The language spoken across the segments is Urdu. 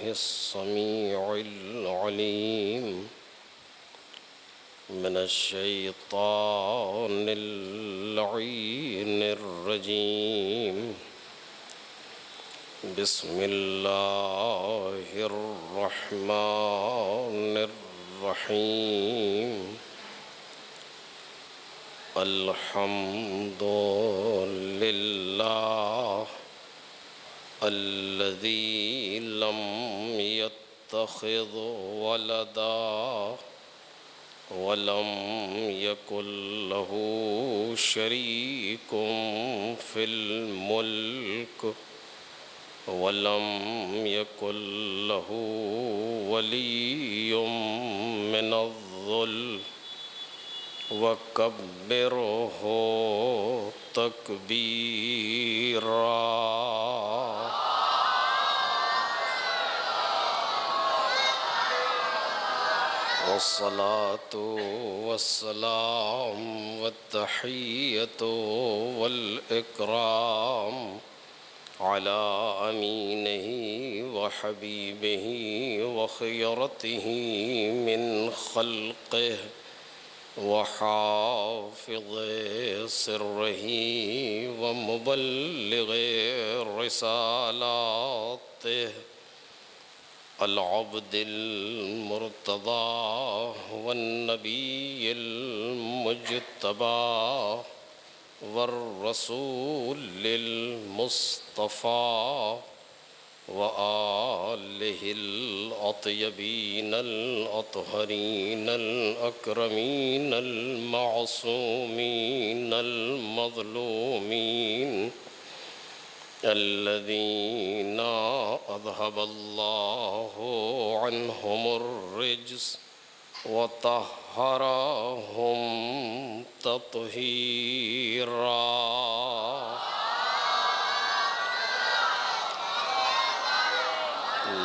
السميع العليم من الشيطان اللعين الرجيم بسم الله الرحمن الرحيم الحمد لله الذي لم يتخذ ولدا ولم يكن له شريك في الملك ولم يكن له ولي من الذل وكبره تكبيرا والصلاة والسلام والتحية والإكرام على أمينه وحبيبه وخيرته من خلقه وحافظ سره ومبلغ رسالاته العبد المرتضى والنبي المجتبى والرسول المصطفى وآله الأطيبين الأطهرين الأكرمين المعصومين المظلومين الذين أذهب الله عنهم الرجس وطهرهم تطهيرا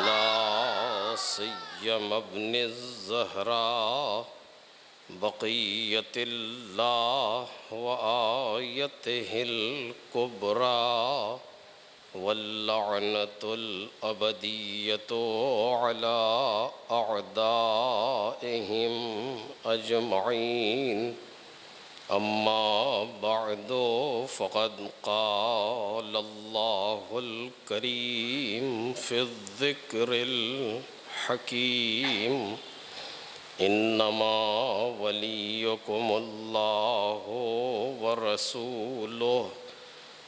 لا سيما ابن الزهراء بقية الله وآيته الكبرى واللعنة الأبدية على أعدائهم أجمعين أما بعد فقد قال الله الكريم في الذكر الحكيم إنما وليكم الله ورسوله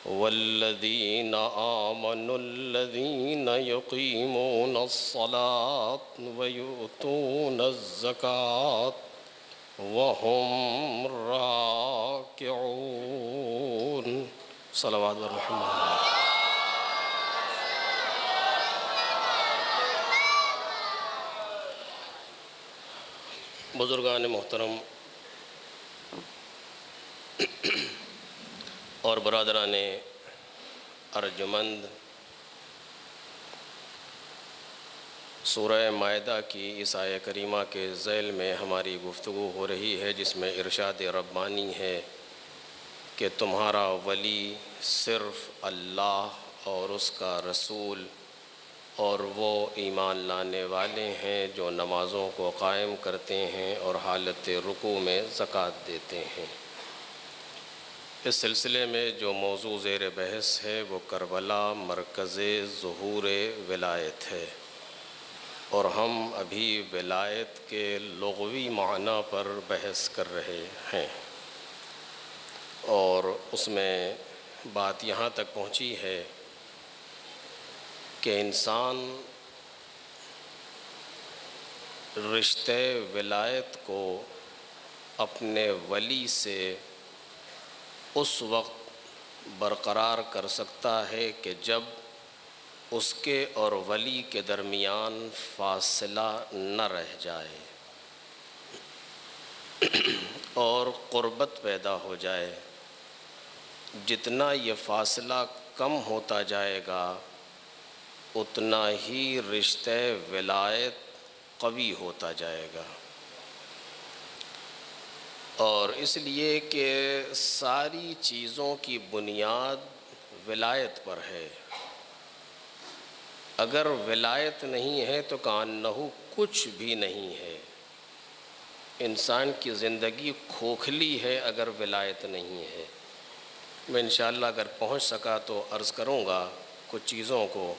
والذين آمنوا الذين يقيمون الصلاة ويؤتون الزكاة وهم راكعون صلوات الرحمن. بزرگان محترم اور برادران ارجمند، سورہ مائدہ کی اس آیہ کریمہ کے ذیل میں ہماری گفتگو ہو رہی ہے، جس میں ارشاد ربانی ہے کہ تمہارا ولی صرف اللہ اور اس کا رسول اور وہ ایمان لانے والے ہیں جو نمازوں کو قائم کرتے ہیں اور حالت رکوع میں زکوٰۃ دیتے ہیں۔ اس سلسلے میں جو موضوع زیر بحث ہے وہ کربلا مرکز ظہور ولایت ہے، اور ہم ابھی ولایت کے لغوی معنی پر بحث کر رہے ہیں، اور اس میں بات یہاں تک پہنچی ہے کہ انسان رشتہ ولایت کو اپنے ولی سے اس وقت برقرار کر سکتا ہے کہ جب اس کے اور ولی کے درمیان فاصلہ نہ رہ جائے اور قربت پیدا ہو جائے۔ جتنا یہ فاصلہ کم ہوتا جائے گا اتنا ہی رشتہ ولایت قوی ہوتا جائے گا، اور اس لیے کہ ساری چیزوں کی بنیاد ولایت پر ہے، اگر ولایت نہیں ہے تو کانہو کچھ بھی نہیں ہے۔ انسان کی زندگی کھوکھلی ہے اگر ولایت نہیں ہے۔ میں انشاءاللہ اگر پہنچ سکا تو عرض کروں گا کچھ چیزوں کو۔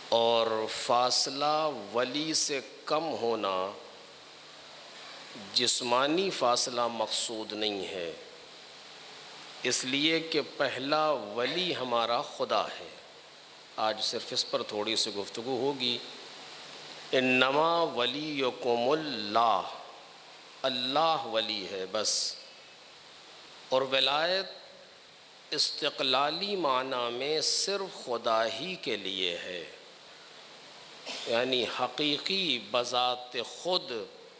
اور فاصلہ ولی سے کم ہونا جسمانی فاصلہ مقصود نہیں ہے، اس لیے کہ پہلا ولی ہمارا خدا ہے۔ آج صرف اس پر تھوڑی سی گفتگو ہوگی۔ انما ولیکم اللہ، اللہ ولی ہے بس۔ اور ولایت استقلالی معنی میں صرف خدا ہی کے لیے ہے، یعنی حقیقی بذات خود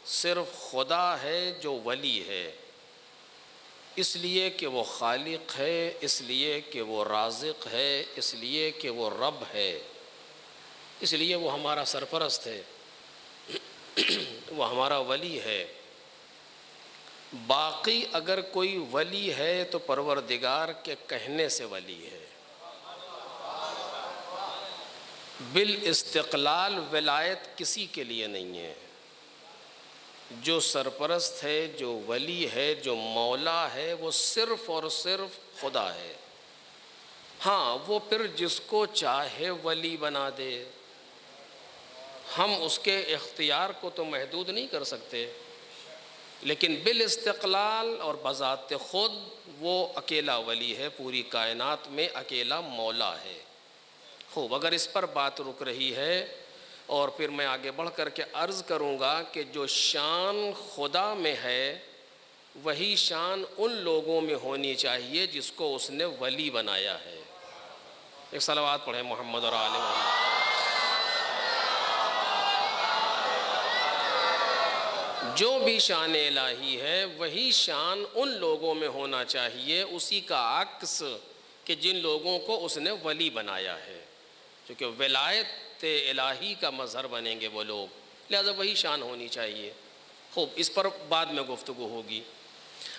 صرف خدا ہے جو ولی ہے، اس لیے کہ وہ خالق ہے، اس لیے کہ وہ رازق ہے، اس لیے کہ وہ رب ہے، اس لیے وہ ہمارا سرپرست ہے، وہ ہمارا ولی ہے۔ باقی اگر کوئی ولی ہے تو پروردگار کے کہنے سے ولی ہے۔ بالاستقلال ولایت کسی کے لیے نہیں ہے۔ جو سرپرست ہے، جو ولی ہے، جو مولا ہے، وہ صرف اور صرف خدا ہے۔ ہاں، وہ پھر جس کو چاہے ولی بنا دے، ہم اس کے اختیار کو تو محدود نہیں کر سکتے، لیکن بالاستقلال اور بذات خود وہ اکیلا ولی ہے، پوری کائنات میں اکیلا مولا ہے۔ خوب، اگر اس پر بات رک رہی ہے اور پھر میں آگے بڑھ کر کے عرض کروں گا کہ جو شان خدا میں ہے وہی شان ان لوگوں میں ہونی چاہیے جس کو اس نے ولی بنایا ہے۔ ایک صلوات پڑھیں محمد اور آل محمد۔ جو بھی شان الہی ہے وہی شان ان لوگوں میں ہونا چاہیے، اسی کا عکس کہ جن لوگوں کو اس نے ولی بنایا ہے، کیونکہ ولایت الہی کا مظہر بنیں گے وہ لوگ، لہذا وہی شان ہونی چاہیے۔ خوب، اس پر بعد میں گفتگو ہوگی۔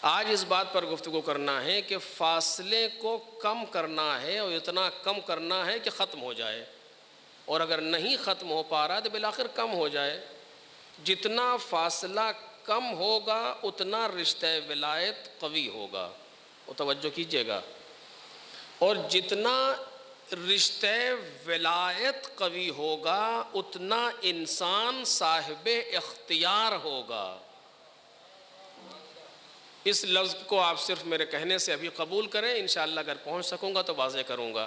آج اس بات پر گفتگو کرنا ہے کہ فاصلے کو کم کرنا ہے، اور اتنا کم کرنا ہے کہ ختم ہو جائے، اور اگر نہیں ختم ہو پا رہا تو بالآخر کم ہو جائے۔ جتنا فاصلہ کم ہوگا اتنا رشتہ ولایت قوی ہوگا، وہ توجہ کیجئے گا، اور جتنا رشتہ ولایت قوی ہوگا اتنا انسان صاحب اختیار ہوگا۔ اس لفظ کو آپ صرف میرے کہنے سے ابھی قبول کریں، انشاءاللہ اگر پہنچ سکوں گا تو واضح کروں گا۔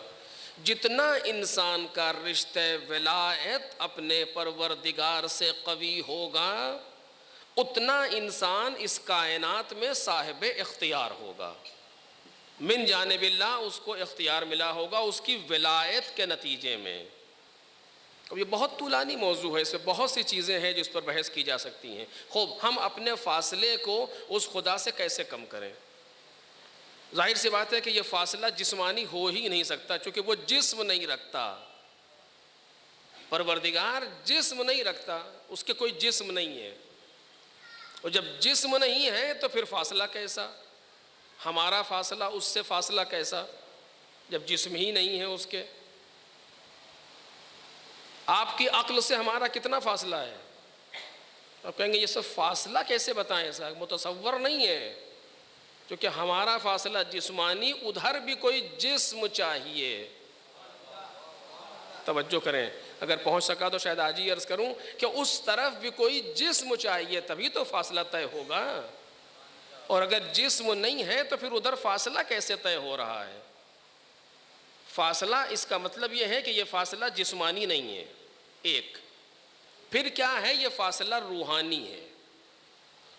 جتنا انسان کا رشتہ ولایت اپنے پروردگار سے قوی ہوگا اتنا انسان اس کائنات میں صاحب اختیار ہوگا۔ من جانب اللہ اس کو اختیار ملا ہوگا اس کی ولایت کے نتیجے میں۔ اب یہ بہت طولانی موضوع ہے، اس میں بہت سی چیزیں ہیں جس پر بحث کی جا سکتی ہیں۔ خوب، ہم اپنے فاصلے کو اس خدا سے کیسے کم کریں؟ ظاہر سی بات ہے کہ یہ فاصلہ جسمانی ہو ہی نہیں سکتا، چونکہ وہ جسم نہیں رکھتا۔ پروردگار جسم نہیں رکھتا، اس کے کوئی جسم نہیں ہے، اور جب جسم نہیں ہے تو پھر فاصلہ کیسا؟ ہمارا فاصلہ اس سے فاصلہ کیسا جب جسم ہی نہیں ہے اس کے؟ آپ کی عقل سے ہمارا کتنا فاصلہ ہے؟ آپ کہیں گے یہ سب فاصلہ کیسے بتائیں، ایسا متصور نہیں ہے، کیونکہ ہمارا فاصلہ جسمانی، ادھر بھی کوئی جسم چاہیے۔ توجہ کریں، اگر پہنچ سکا تو شاید آج ہی عرض کروں کہ اس طرف بھی کوئی جسم چاہیے، تبھی تو فاصلہ طے ہوگا، اور اگر جسم نہیں ہے تو پھر ادھر فاصلہ کیسے طے ہو رہا ہے؟ فاصلہ، اس کا مطلب یہ ہے کہ یہ فاصلہ جسمانی نہیں ہے، ایک۔ پھر کیا ہے؟ یہ فاصلہ روحانی ہے،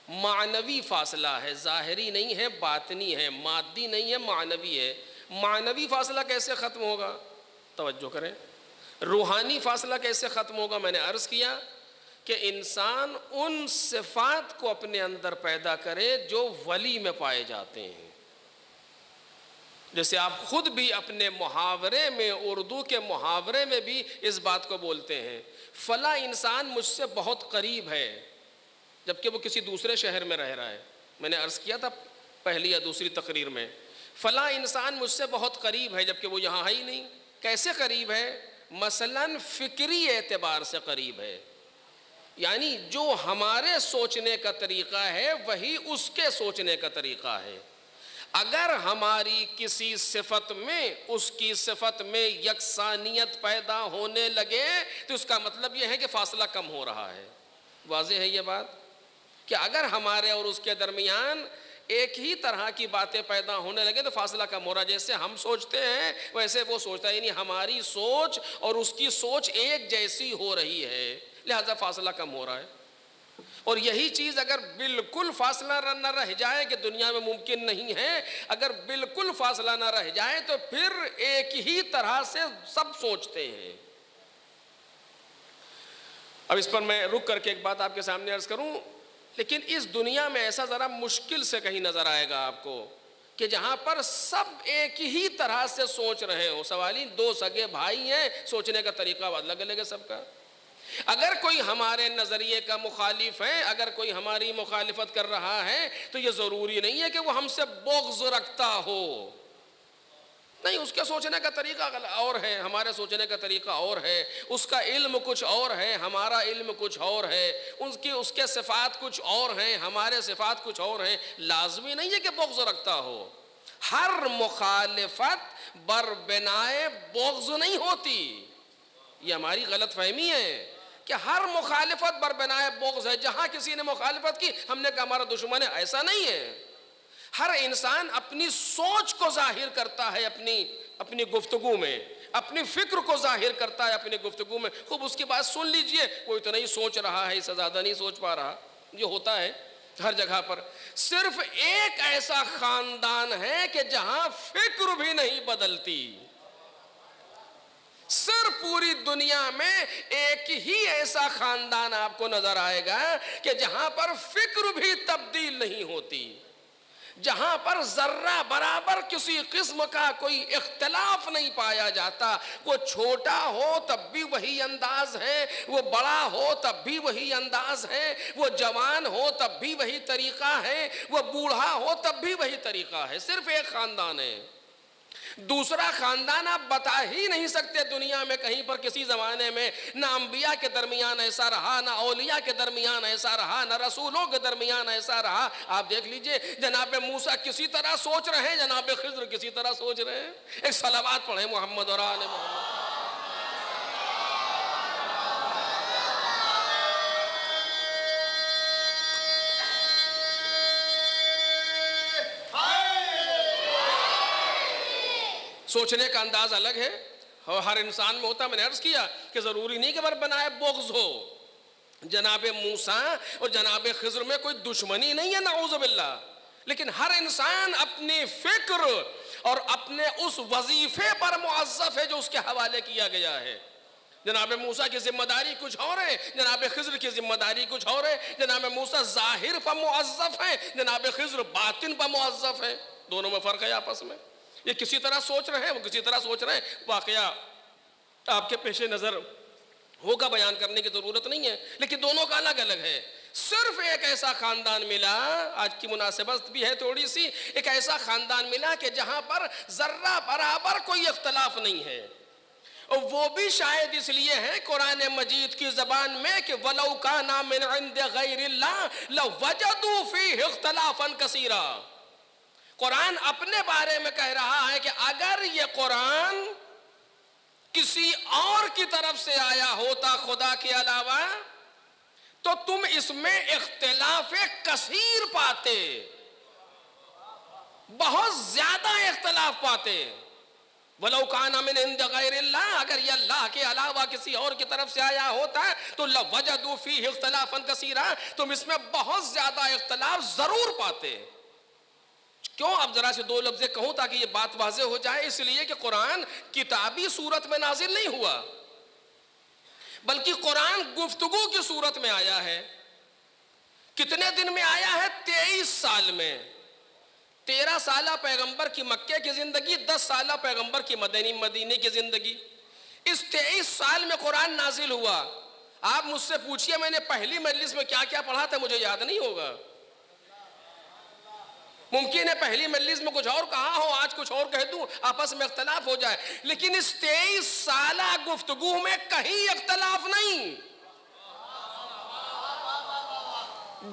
معنوی فاصلہ ہے، ظاہری نہیں ہے، باطنی ہے، مادی نہیں ہے، معنوی ہے۔ معنوی فاصلہ کیسے ختم ہوگا؟ توجہ کریں، روحانی فاصلہ کیسے ختم ہوگا؟ میں نے عرض کیا کہ انسان ان صفات کو اپنے اندر پیدا کرے جو ولی میں پائے جاتے ہیں۔ جیسے آپ خود بھی اپنے محاورے میں، اردو کے محاورے میں بھی اس بات کو بولتے ہیں، فلاں انسان مجھ سے بہت قریب ہے، جبکہ وہ کسی دوسرے شہر میں رہ رہا ہے۔ میں نے عرض کیا تھا پہلی یا دوسری تقریر میں، فلاں انسان مجھ سے بہت قریب ہے جبکہ وہ یہاں ہے ہی نہیں۔ کیسے قریب ہے؟ مثلاً فکری اعتبار سے قریب ہے، یعنی جو ہمارے سوچنے کا طریقہ ہے وہی اس کے سوچنے کا طریقہ ہے۔ اگر ہماری کسی صفت میں اس کی صفت میں یکسانیت پیدا ہونے لگے تو اس کا مطلب یہ ہے کہ فاصلہ کم ہو رہا ہے۔ واضح ہے یہ بات کہ اگر ہمارے اور اس کے درمیان ایک ہی طرح کی باتیں پیدا ہونے لگے تو فاصلہ کم ہو رہا ہے۔ جیسے ہم سوچتے ہیں ویسے وہ سوچتا ہے، یعنی ہماری سوچ اور اس کی سوچ ایک جیسی ہو رہی ہے، لہذا فاصلہ کم ہو رہا ہے۔ اور یہی چیز اگر بالکل فاصلہ نہ رہ جائے کہ دنیا میں ممکن نہیں ہے، اگر بالکل فاصلہ نہ رہ جائے تو پھر ایک ہی طرح سے سب سوچتے ہیں۔ اب اس پر میں رک کر کے ایک بات آپ کے سامنے عرض کروں، لیکن اس دنیا میں ایسا ذرا مشکل سے کہیں نظر آئے گا آپ کو کہ جہاں پر سب ایک ہی طرح سے سوچ رہے ہوں۔ سوال ہی دو سگے بھائی ہیں، سوچنے کا طریقہ الگ الگ ہے سب کا۔ اگر کوئی ہمارے نظریے کا مخالف ہے، اگر کوئی ہماری مخالفت کر رہا ہے تو یہ ضروری نہیں ہے کہ وہ ہم سے بغض رکھتا ہو، نہیں، اس کے سوچنے کا طریقہ اور ہے، ہمارے سوچنے کا طریقہ اور ہے، اس کا علم کچھ اور ہے، ہمارا علم کچھ اور ہے، اس کے صفات کچھ اور ہیں، ہمارے صفات کچھ اور ہیں۔ لازمی نہیں ہے کہ بغض رکھتا ہو۔ ہر مخالفت بر بنائے بغض نہیں ہوتی، یہ ہماری غلط فہمی ہے کہ ہر مخالفت بر بنائے بغض ہے۔ جہاں کسی نے مخالفت کی ہم نے کہا ہمارا دشمن ہے، ایسا نہیں ہے۔ ہر انسان اپنی سوچ کو ظاہر کرتا ہے اپنی گفتگو میں، اپنی فکر کو ظاہر کرتا ہے اپنی گفتگو میں۔ خوب اس کی بات سن لیجئے، کوئی تو نہیں سوچ رہا ہے، اس سے زیادہ نہیں سوچ پا رہا، یہ ہوتا ہے ہر جگہ پر۔ صرف ایک ایسا خاندان ہے کہ جہاں فکر بھی نہیں بدلتی۔ صرف پوری دنیا میں ایک ہی ایسا خاندان آپ کو نظر آئے گا کہ جہاں پر فکر بھی تبدیل نہیں ہوتی، جہاں پر ذرہ برابر کسی قسم کا کوئی اختلاف نہیں پایا جاتا۔ وہ چھوٹا ہو تب بھی وہی انداز ہے، وہ بڑا ہو تب بھی وہی انداز ہے، وہ جوان ہو تب بھی وہی طریقہ ہے، وہ بوڑھا ہو تب بھی وہی طریقہ ہے۔ صرف ایک خاندان ہے۔ دوسرا خاندان آپ بتا ہی نہیں سکتے دنیا میں کہیں پر کسی زمانے میں، نہ انبیاء کے درمیان ایسا رہا، نہ اولیاء کے درمیان ایسا رہا، نہ رسولوں کے درمیان ایسا رہا۔ آپ دیکھ لیجئے جناب موسیٰ کسی طرح سوچ رہے ہیں، جناب خضر کسی طرح سوچ رہے ہیں۔ ایک صلوات پڑھیں محمد اور آل محمد۔ سوچنے کا انداز الگ ہے، ہر انسان میں ہوتا ہے۔ میں نے عرض کیا کہ ضروری نہیں کہ بر بنائے بغض ہو۔ جناب موسیٰ اور جناب خضر میں کوئی دشمنی نہیں ہے، نعوذ باللہ، لیکن ہر انسان اپنی فکر اور اپنے اس وظیفے پر موظف ہے جو اس کے حوالے کیا گیا ہے۔ جناب موسیٰ کی ذمہ داری کچھ اور ہے، جناب خضر کی ذمہ داری کچھ اور ہے۔ جناب موسیٰ ظاہر پر موظف ہے، جناب خضر باطن پر موظف ہے۔ دونوں میں فرق ہے آپس میں۔ یہ کسی طرح سوچ رہے ہیں، وہ کسی طرح سوچ رہے ہیں۔ واقعہ آپ کے پیش نظر ہوگا، بیان کرنے کی ضرورت نہیں ہے، لیکن دونوں کا الگ الگ ہے۔ صرف ایک ایسا خاندان ملا، آج کی مناسبت بھی ہے تھوڑی سی، ایک ایسا خاندان ملا کہ جہاں پر ذرہ برابر کوئی اختلاف نہیں ہے، اور وہ بھی شاید اس لیے ہے قرآن مجید کی زبان میں کہ وَلَوْ كَانَ مِنْ عِنْدِ غَيْرِ اللَّهِ لَوَجَدُوا فِيهِ اخْتِلَافًا كَثِيرًا۔ قرآن اپنے بارے میں کہہ رہا ہے کہ اگر یہ قرآن کسی اور کی طرف سے آیا ہوتا خدا کے علاوہ تو تم اس میں اختلاف کثیر پاتے، بہت زیادہ اختلاف پاتے۔ وَلَوْ كَانَ مِنْ عِنْدِ غَيْرِ اللَّهِ، اگر یہ اللہ کے علاوہ کسی اور کی طرف سے آیا ہوتا تو لَوَجَدُوا فِيهِ اخْتِلَافًا كَثِيرًا، تم اس میں بہت زیادہ اختلاف ضرور پاتے۔ کیوں؟ اب ذرا سے دو لفظیں کہوں تاکہ یہ بات واضح ہو جائے۔ اس لیے کہ قرآن کتابی صورت میں نازل نہیں ہوا، بلکہ قرآن گفتگو کی صورت میں آیا ہے۔ کتنے دن میں آیا ہے؟ 23 سال میں۔ 13 سالہ پیغمبر کی مکے کی زندگی، 10 سالہ پیغمبر کی مدینے کی زندگی۔ اس 23 سال میں قرآن نازل ہوا۔ آپ مجھ سے پوچھئے میں نے پہلی مجلس میں کیا کیا پڑھا تھا، مجھے یاد نہیں ہوگا۔ ممکن ہے پہلی مجلس میں کچھ اور کہا ہو، آج کچھ اور کہہ دوں، آپس میں اختلاف ہو جائے، لیکن اس 23 سالہ گفتگو میں کہیں اختلاف نہیں۔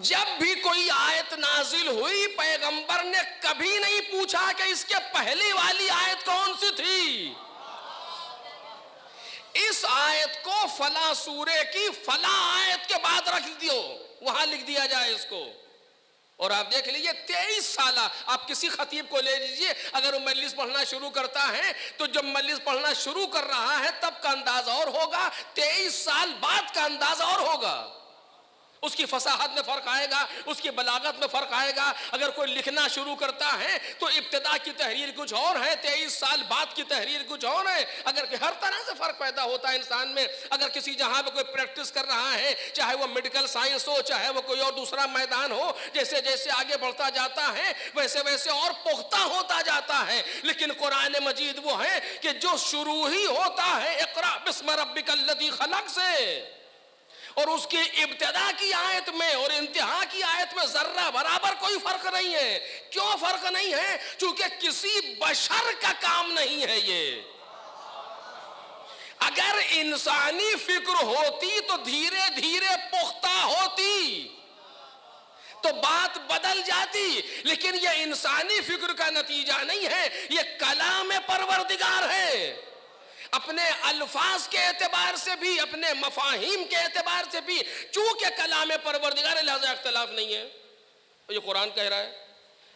جب بھی کوئی آیت نازل ہوئی پیغمبر نے کبھی نہیں پوچھا کہ اس کے پہلی والی آیت کون سی تھی، اس آیت کو فلاں سورے کی فلاں آیت کے بعد رکھ دیو، وہاں لکھ دیا جائے اس کو۔ اور آپ دیکھ لیجئے 23 سالہ، آپ کسی خطیب کو لے لیجئے، اگر وہ مجلس پڑھنا شروع کرتا ہے تو جب مجلس پڑھنا شروع کر رہا ہے تب کا انداز اور ہوگا، 23 سال بعد کا انداز اور ہوگا۔ اس کی فصاحت میں فرق آئے گا، اس کی بلاغت میں فرق آئے گا۔ اگر کوئی لکھنا شروع کرتا ہے تو ابتدا کی تحریر کچھ اور ہے، 23 سال بعد کی تحریر کچھ اور ہے۔ اگر کہ ہر طرح سے فرق پیدا ہوتا ہے انسان میں۔ اگر کسی جہاں پہ کوئی پریکٹس کر رہا ہے، چاہے وہ میڈیکل سائنس ہو، چاہے وہ کوئی اور دوسرا میدان ہو، جیسے جیسے آگے بڑھتا جاتا ہے ویسے ویسے اور پختہ ہوتا جاتا ہے۔ لیکن قرآن مجید وہ ہے کہ جو شروع ہی ہوتا ہے اقرأ بسم ربک الذی خلق سے، اور اس کی ابتدا کی آیت میں اور انتہا کی آیت میں ذرہ برابر کوئی فرق نہیں ہے۔ کیوں فرق نہیں ہے؟ چونکہ کسی بشر کا کام نہیں ہے یہ۔ اگر انسانی فکر ہوتی تو دھیرے دھیرے پختہ ہوتی تو بات بدل جاتی، لیکن یہ انسانی فکر کا نتیجہ نہیں ہے، یہ کلام پروردگار ہے۔ اپنے الفاظ کے اعتبار سے بھی، اپنے مفاہیم کے اعتبار سے بھی چونکہ کلام پروردگار ہے، لہذا اختلاف نہیں ہے۔ یہ قرآن کہہ رہا ہے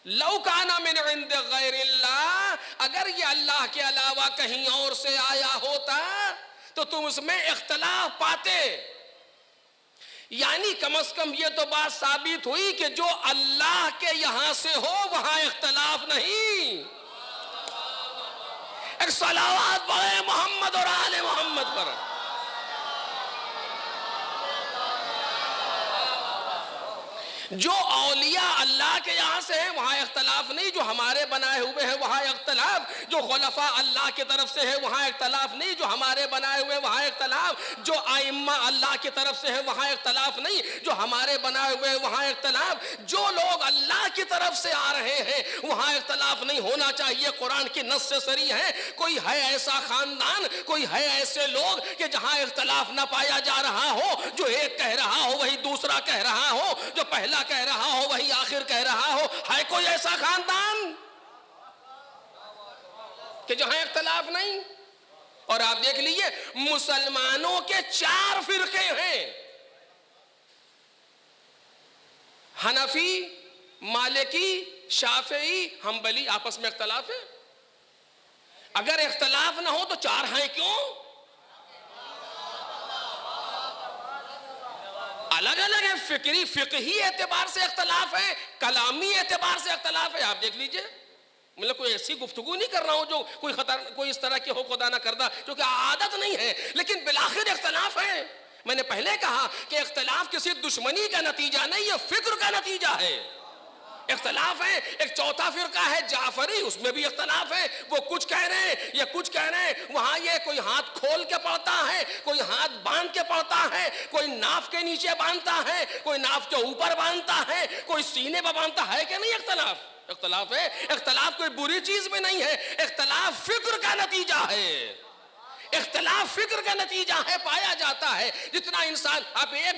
لو کان من عند غیر اللہ، اگر یہ اللہ کے علاوہ کہیں اور سے آیا ہوتا تو تم اس میں اختلاف پاتے۔ یعنی کم از کم یہ تو بات ثابت ہوئی کہ جو اللہ کے یہاں سے ہو وہاں اختلاف نہیں۔ ایک صلوات پڑھے محمد اور آل محمد پر۔ جو اولیاء اللہ کے یہاں سے ہیں وہاں اختلاف نہیں، جو ہمارے بنائے ہوئے ہیں وہاں اختلاف، جو خلفاء اللہ کی طرف سے ہیں وہاں اختلاف نہیں، جو ہمارے بنائے ہوئے وہاں اختلاف، جو ائمہ اللہ کی طرف سے ہیں وہاں اختلاف نہیں، جو ہمارے بنائے ہوئے وہاں اختلاف، جو لوگ اللہ کی طرف سے آ رہے ہیں وہاں اختلاف نہیں ہونا چاہیے۔ قرآن کی نص سے صریح ہے، کوئی ہے ایسا خاندان، کوئی ہے ایسے لوگ کہ جہاں اختلاف نہ پایا جا رہا ہو، جو ایک کہہ رہا ہو وہی دوسرا کہہ رہا ہو، جو پہلا کہہ رہا ہو وہی آخر کہہ رہا ہو۔ ہے کوئی ایسا خاندان کہ جہاں اختلاف نہیں؟ اور آپ دیکھ لیجئے مسلمانوں کے 4 فرقے ہیں، حنفی، مالکی، شافعی، حنبلی، آپس میں اختلاف ہے۔ اگر اختلاف نہ ہو تو 4 ہیں کیوں؟ الگ الگ ہے، فقہی اعتبار سے اختلاف ہے، کلامی اعتبار سے اختلاف ہے۔ آپ دیکھ لیجئے، مطلب کوئی ایسی گفتگو نہیں کر رہا ہوں جو کوئی اس طرح کی ہو خدا نہ کردہ، کیونکہ عادت نہیں ہے، لیکن بالآخر اختلاف ہے۔ میں نے پہلے کہا کہ اختلاف کسی دشمنی کا نتیجہ نہیں، یہ فکر کا نتیجہ ہے۔ اختلاف ہے۔ ایک چوتھا فرقہ ہے جعفری، اس میں بھی اختلاف ہے، وہ کچھ کہہ رہے ہیں یہ کچھ کہہ رہے ہیں۔ وہاں یہ کوئی ہاتھ کھول کے پڑھتا ہے، کوئی ہاتھ باندھ کے پڑھتا ہے، کوئی ناف کے نیچے باندھتا ہے، کوئی ناف کے اوپر باندھتا ہے، کوئی سینے پہ باندھتا ہے کہ نہیں؟ اختلاف ہے۔ اختلاف کوئی بری چیز بھی نہیں ہے، اختلاف فکر کا نتیجہ ہے۔ اختلاف فکر کا نتیجہ ہے، پایا جاتا ہے۔ جتنا انسان، آپ ایک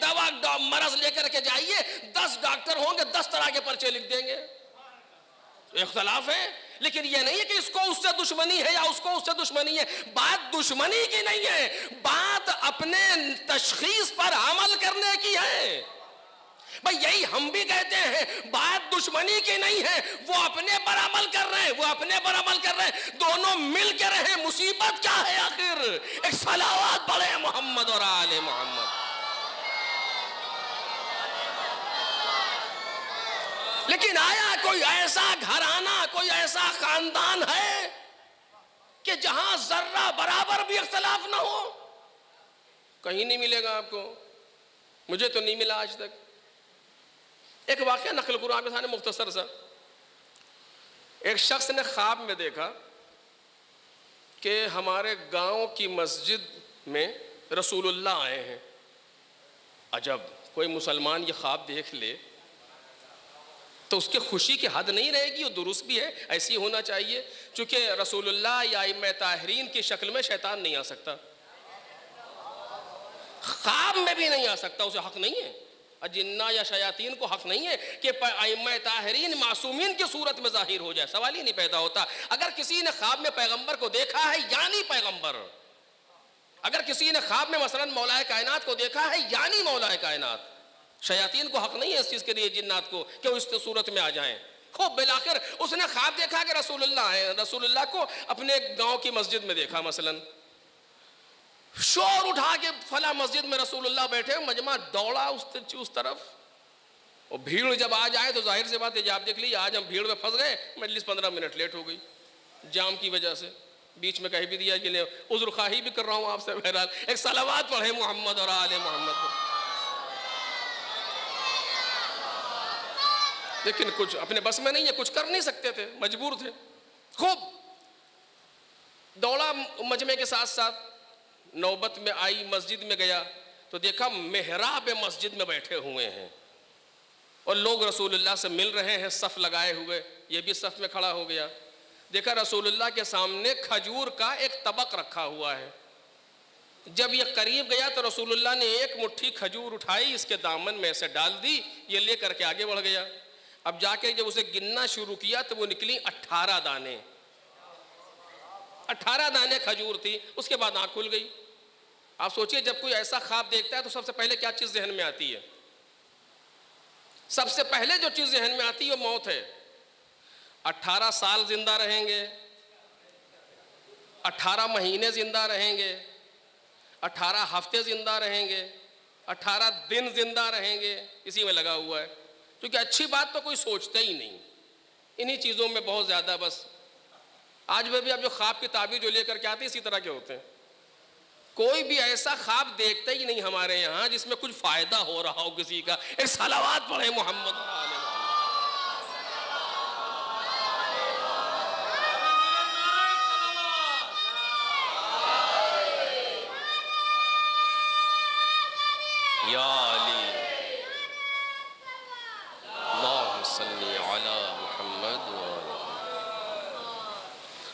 دوا مرض لے کر کے جائیے، 10 ڈاکٹر ہوں گے 10 طرح کے پرچے لکھ دیں گے۔ اختلاف ہے، لیکن یہ نہیں ہے کہ اس کو اس سے دشمنی ہے یا اس کو اس سے دشمنی ہے۔ بات دشمنی کی نہیں ہے، بات اپنے تشخیص پر عمل کرنے کی ہے۔ بھئی یہی ہم بھی کہتے ہیں، بات دشمنی کی نہیں ہے، وہ اپنے پر عمل کر رہے ہیں، وہ اپنے پر عمل کر رہے ہیں، دونوں مل کے رہے۔ مصیبت کیا ہے آخر؟ ایک صلوات پڑھے محمد اور آل محمد۔ لیکن آیا کوئی ایسا گھرانہ، کوئی ایسا خاندان ہے کہ جہاں ذرہ برابر بھی اختلاف نہ ہو؟ کہیں نہیں ملے گا آپ کو، مجھے تو نہیں ملا آج تک۔ ایک واقعہ نقل کروں آپ کے سامنے مختصر سا۔ ایک شخص نے خواب میں دیکھا کہ ہمارے گاؤں کی مسجد میں رسول اللہ آئے ہیں۔ عجب، کوئی مسلمان یہ خواب دیکھ لے تو اس کے خوشی کی حد نہیں رہے گی، وہ درست بھی ہے، ایسی ہونا چاہیے. چونکہ رسول اللہ یا ائمہ طاہرین کی شکل میں شیطان نہیں آ سکتا، خواب میں بھی نہیں آ سکتا، اسے حق نہیں ہے. جنہ یا شیاطین کو حق نہیں ہے کہ ائمہ طاہرین معصومین کی صورت میں ظاہر ہو جائے، سوال ہی نہیں پیدا ہوتا. اگر کسی نے خواب میں پیغمبر کو دیکھا ہے یعنی پیغمبر، اگر کسی نے خواب میں مثلا مولا کائنات کو دیکھا ہے یعنی مولا کائنات. شیاطین کو حق نہیں ہے اس چیز کے لیے، جنات کو، کہ وہ اس صورت میں آ جائیں. خوب بالآخر اس نے خواب دیکھا کہ رسول اللہ ہے، رسول اللہ کو اپنے گاؤں کی مسجد میں دیکھا، مثلا شور اٹھا کے فلاں مسجد میں رسول اللہ بیٹھے، مجمع دوڑا اس طرف. اور بھیڑ جب آ جائے تو ظاہر سی بات ہے، آپ دیکھ لیجیے آج ہم بھیڑ میں پھنس گئے، مجلس 15 منٹ لیٹ ہو گئی جام کی وجہ سے. بیچ میں کہہ بھی دیا کہ عذر خواہی بھی کر رہا ہوں آپ سے. بہرحال ایک صلوات پڑھے محمد اور آل محمد پر. لیکن کچھ اپنے بس میں نہیں ہے، کچھ کر نہیں سکتے تھے، مجبور تھے. خوب دوڑا مجمع کے ساتھ ساتھ، نوبت میں آئی، مسجد میں گیا تو دیکھا محراب مسجد میں بیٹھے ہوئے ہیں اور لوگ رسول اللہ سے مل رہے ہیں صف لگائے ہوئے. یہ بھی صف میں کھڑا ہو گیا. دیکھا رسول اللہ کے سامنے کھجور کا ایک طبق رکھا ہوا ہے. جب یہ قریب گیا تو رسول اللہ نے ایک مٹھی کھجور اٹھائی، اس کے دامن میں سے ڈال دی، یہ لے کر کے آگے بڑھ گیا. اب جا کے جب اسے گننا شروع کیا تو وہ نکلی 18 دانے. 18 دانے کھجور تھی. اس کے بعد آنکھ کھل گئی. آپ سوچئے جب کوئی ایسا خواب دیکھتا ہے تو سب سے پہلے کیا چیز ذہن میں آتی ہے؟ سب سے پہلے جو چیز ذہن میں آتی ہے وہ موت ہے. 18 سال زندہ رہیں گے، 18 مہینے زندہ رہیں گے، 18 ہفتے زندہ رہیں گے، 18 دن زندہ رہیں گے، اسی میں لگا ہوا ہے. کیونکہ اچھی بات تو کوئی سوچتا ہی نہیں، انہی چیزوں میں بہت زیادہ. بس آج بھی اب جو خواب کی تعبیر جو لے کر کے آتے ہیں اسی طرح کے ہوتے ہیں. کوئی بھی ایسا خواب دیکھتا ہی نہیں ہمارے یہاں جس میں کچھ فائدہ ہو رہا ہو کسی کا. ایک صلوات پڑھے محمد اور آل محمد. یا علی اللہم صلی علی محمد و آل محمد.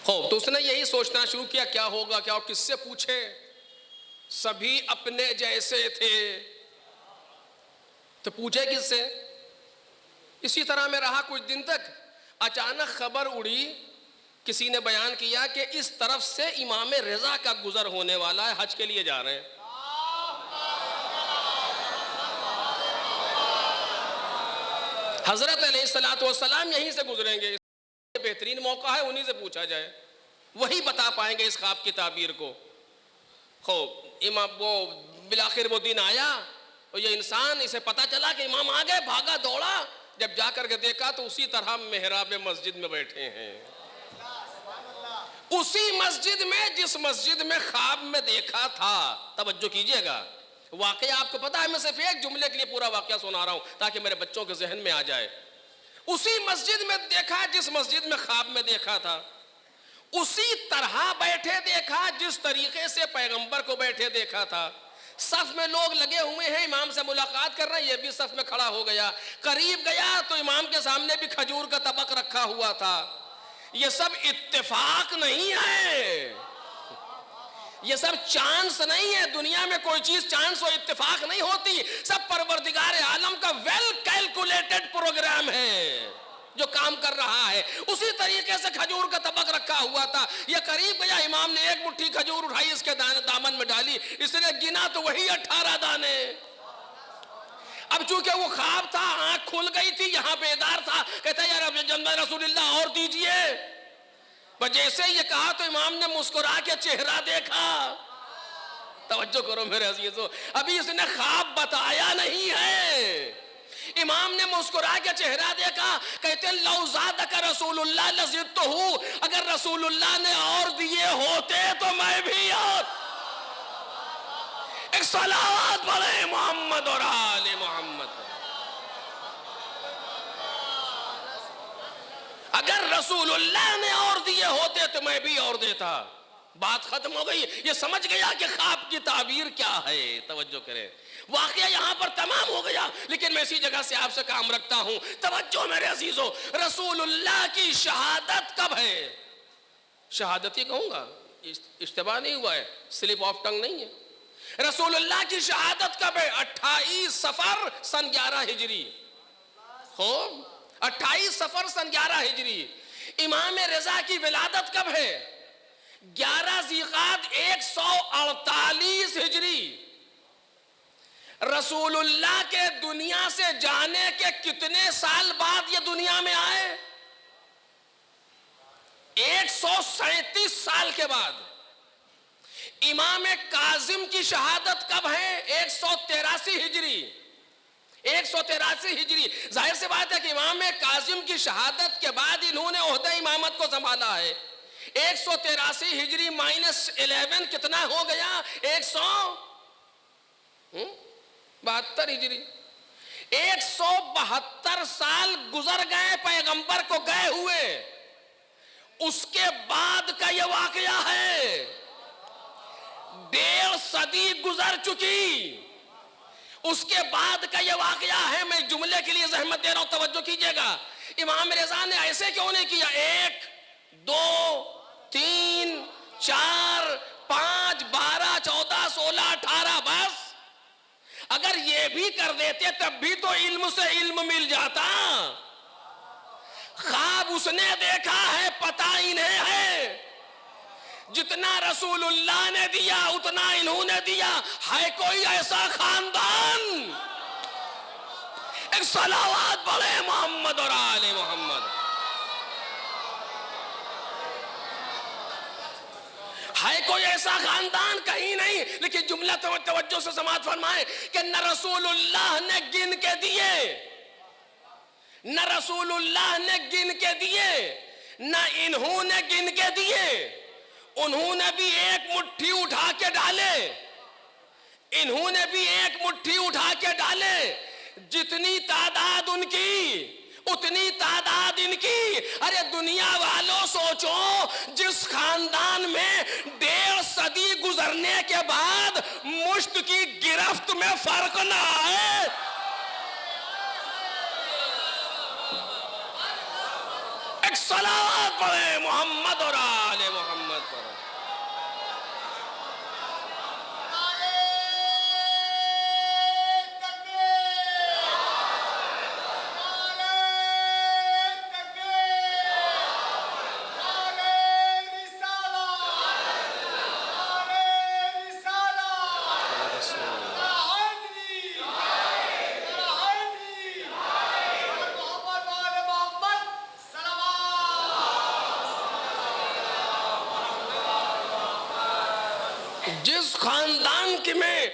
خوب تو اس نے یہی سوچنا شروع کیا کیا ہوگا، کیا ہو، کس سے پوچھے، سبھی اپنے جیسے تھے تو پوچھے کس سے. اسی طرح میں رہا کچھ دن تک. اچانک خبر اڑی، کسی نے بیان کیا کہ اس طرف سے امام رضا کا گزر ہونے والا ہے، حج کے لیے جا رہے ہیں. حضرت علیہ السلام یہیں سے گزریں گے. بہترین موقع ہے انہی سے پوچھا جائے، وہی بتا پائیں گے اس خواب کی تعبیر کو. خوب امام وہ بالآخر وہ دن آیا اور یہ انسان، اسے پتا چلا کہ امام آ گئے، بھاگا دوڑا. جب جا کر کے دیکھا تو اسی طرح محراب مسجد میں بیٹھے ہیں، اسی مسجد میں جس مسجد میں خواب میں دیکھا تھا. توجہ کیجئے گا، واقعہ آپ کو پتا ہے، میں صرف ایک جملے کے لیے پورا واقعہ سنا رہا ہوں تاکہ میرے بچوں کے ذہن میں آ جائے. اسی مسجد میں دیکھا جس مسجد میں خواب میں دیکھا تھا، اسی طرح بیٹھے دیکھا جس طریقے سے پیغمبر کو بیٹھے دیکھا تھا. صف میں لوگ لگے ہوئے ہیں، امام سے ملاقات کر رہے ہیں، یہ بھی صف میں کھڑا ہو گیا. قریب گیا تو امام کے سامنے بھی کھجور کا طبق رکھا ہوا تھا. یہ سب اتفاق نہیں ہے، یہ سب چانس نہیں ہے. دنیا میں کوئی چیز چانس و اتفاق نہیں ہوتی، سب پروردگار عالم کا ویل کیلکولیٹڈ پروگرام ہے جو کام کر رہا ہے. اسی طریقے سے کھجور کا طبق رکھا ہوا تھا. یہ قریب گیا، امام نے ایک مٹھی کھجور اٹھائی، اس کے دامن میں ڈالی، اس نے گنا تو وہی 18 دانے. اب چونکہ وہ خواب تھا، آنکھ کھل گئی تھی، یہاں بیدار تھا، کہتا ہے یار اب جناب رسول اللہ اور دیجئے. جیسے یہ کہا تو امام نے مسکرا کے چہرہ دیکھا. توجہ کرو میرے عزیزو، ابھی اس نے خواب بتایا نہیں ہے. امام نے مسکرا کے چہرہ دیکھا، کہتے ہیں لو زادک رسول اللہ لزدتہو، اگر رسول اللہ نے اور دیے ہوتے تو میں بھی اور. ایک صلوات پڑھیں محمد اور آل محمد. اگر رسول اللہ نے اور دیے ہوتے تو میں بھی اور دیتا. بات ختم ہو گئی. یہ سمجھ گیا کہ خواب کی تعبیر کیا ہے. توجہ کریں, واقعہ یہاں پر تمام ہو گیا, لیکن میں اسی جگہ سے آپ سے کام رکھتا ہوں. توجہ میرے عزیزو, رسول اللہ کی شہادت کب ہے؟ شہادت ہی کہوں گا, اشتباہ نہیں ہوا ہے, سلپ آف ٹنگ نہیں ہے. رسول اللہ کی شہادت کب ہے؟ 28 صفر سن 11 ہجری. خوب, 28 صفر سن 11 ہجری. امام رضا کی ولادت کب ہے؟ 11 ذیقعد 148 ہجری. رسول اللہ کے دنیا سے جانے کے کتنے سال بعد یہ دنیا میں آئے؟ 137 سال کے بعد. امام کاظم کی شہادت کب ہے؟ 183 ہجری. 183 ہجری. ظاہر سے بات ہے کہ امام کاظم کی شہادت کے بعد انہوں نے عہدہ امامت کو سنبھالا ہے. 183 ہجری مائنس 11 کتنا ہو گیا؟ 172 ہجری. 172 سال گزر گئے پیغمبر کو گئے ہوئے. اس کے بعد کا یہ واقعہ ہے. 1.5 صدی گزر چکی, اس کے بعد کا یہ واقعہ ہے. میں جملے کے لیے زحمت دے رہا ہوں, توجہ کیجئے گا. امام رضا نے ایسے کیوں نہیں کیا 1 2 3 4 5 12 14 16 18 بس؟ اگر یہ بھی کر دیتے تب بھی تو علم سے علم مل جاتا. خواب اس نے دیکھا ہے, پتہ انہیں ہے. جتنا رسول اللہ نے دیا اتنا انہوں نے دیا. ہے کوئی ایسا خاندان؟ ایک صلوات پڑھے محمد اور آل محمد. ہے کوئی ایسا خاندان؟ کہیں نہیں. لیکن جملہ توجہ سے سماعت فرمائے کہ نہ رسول اللہ نے گن کے دیے, نہ رسول اللہ نے گن کے دیے, نہ انہوں نے گن کے دیے. انہوں نے بھی ایک مٹھی اٹھا کے ڈالے, انہوں نے بھی ایک مٹھی اٹھا کے ڈالے. جتنی تعداد ان کی اتنی تعداد ان کی. ارے دنیا والوں سوچو, جس خاندان میں 1.5 صدی گزرنے کے بعد مشت کی گرفت میں فرق نہ آئے. ایک صلوات پڑھے محمد اور آل محمد پر. جس خاندان کی میں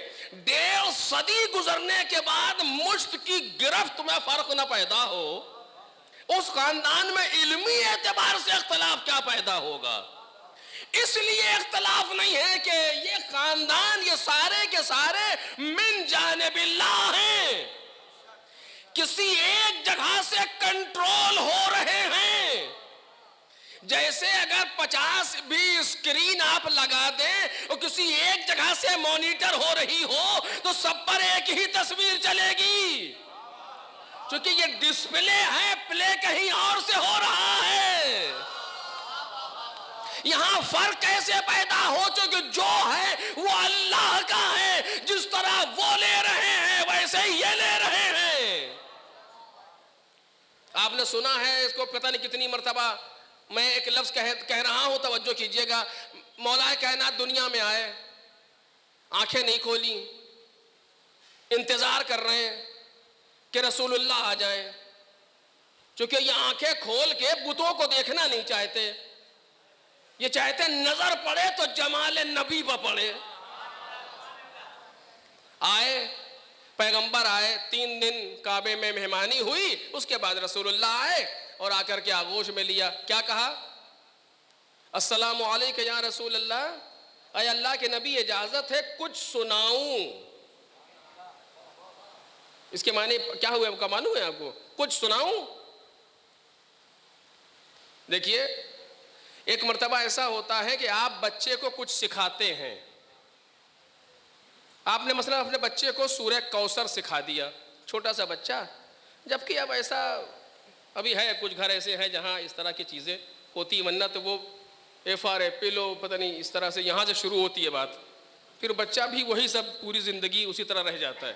1.5 صدی گزرنے کے بعد مشت کی گرفت میں فرق نہ پیدا ہو, اس خاندان میں علمی اعتبار سے اختلاف کیا پیدا ہوگا؟ اس لیے اختلاف نہیں ہے کہ یہ خاندان یہ سارے کے سارے من جانب اللہ ہیں, کسی ایک جگہ سے کنٹرول ہو رہے ہیں. جیسے اگر 50 بھی اسکرین آپ لگا دیں اور کسی ایک جگہ سے مانیٹر ہو رہی ہو تو سب پر ایک ہی تصویر چلے گی. چونکہ یہ ڈسپلے ہے, پلے کہیں اور سے ہو رہا ہے. یہاں فرق کیسے پیدا ہو؟ چونکہ جو ہے وہ اللہ کا ہے. جس طرح وہ لے رہے ہیں ویسے ہی یہ لے رہے ہیں. آپ نے سنا ہے, اس کو پتہ نہیں کتنی مرتبہ میں ایک لفظ کہہ رہا ہوں, توجہ کیجئے گا. مولا کائنات دنیا میں آئے, آنکھیں نہیں کھولی, انتظار کر رہے ہیں کہ رسول اللہ آ جائیں. چونکہ یہ آنکھیں کھول کے بتوں کو دیکھنا نہیں چاہتے, یہ چاہتے نظر پڑے تو جمال نبی پہ پڑے. آئے, پیغمبر آئے, 3 دن کعبے میں مہمانی ہوئی, اس کے بعد رسول اللہ آئے اور آ کر کے آغوش میں لیا. کیا کہا؟ السلام علیکم یا رسول اللہ, اے اللہ کے نبی اجازت ہے کچھ سناؤں. اس کے معنی کیا ہوئے کا معلوم ہے آپ کو؟ کچھ سناؤں. دیکھیے ایک مرتبہ ایسا ہوتا ہے کہ آپ بچے کو کچھ سکھاتے ہیں. آپ نے مثلا اپنے بچے کو سورہ کوثر سکھا دیا، چھوٹا سا بچہ، جبکہ اب ایسا ابھی ہے کچھ گھر ایسے ہیں جہاں اس طرح کی چیزیں ہوتی، ورنہ تو وہ ایف آر ایپل پتہ نہیں اس طرح سے یہاں سے شروع ہوتی ہے بات، پھر بچہ بھی وہی سب پوری زندگی اسی طرح رہ جاتا ہے.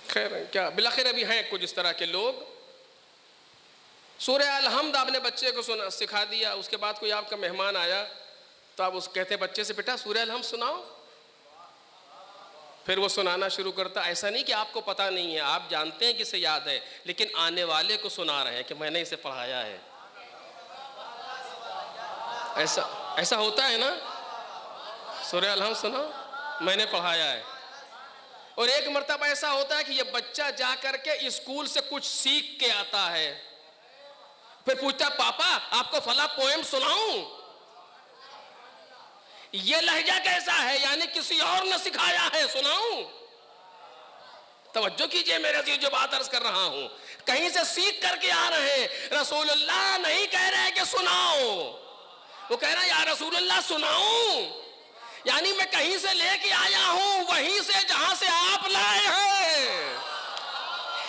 خیر کیا بالآخر ابھی ہیں کچھ اس طرح کے لوگ. سورہ الحمد آپ نے بچے کو سکھا دیا، اس کے بعد کوئی آپ کا مہمان آیا تو آپ اس کہتے ہیں بچے سے بیٹا سورہ الحمد سناؤ، پھر وہ سنانا شروع کرتا. ایسا نہیں کہ آپ کو پتہ نہیں ہے، آپ جانتے ہیں کہ اسے یاد ہے، لیکن آنے والے کو سنا رہے ہیں کہ میں نے اسے پڑھایا ہے. ایسا ہوتا ہے نا، سورہ الحمد سنا میں نے پڑھایا ہے. اور ایک مرتبہ ایسا ہوتا ہے کہ یہ بچہ جا کر کے اسکول سے کچھ سیکھ کے آتا ہے، پھر پوچھتا پاپا آپ کو فلاں پوئم سناؤں؟ یہ لہجہ کیسا ہے؟ یعنی کسی اور نے سکھایا ہے، سناؤں؟ توجہ کیجئے میرے عزیز جو بات عرض کر رہا ہوں، کہیں سے سیکھ کر کے آ رہے ہیں. رسول اللہ نہیں کہہ رہے کہ سناؤ، وہ کہہ رہا ہے یا رسول اللہ سناؤں، یعنی میں کہیں سے لے کے آیا ہوں وہیں سے جہاں سے آپ لائے ہیں.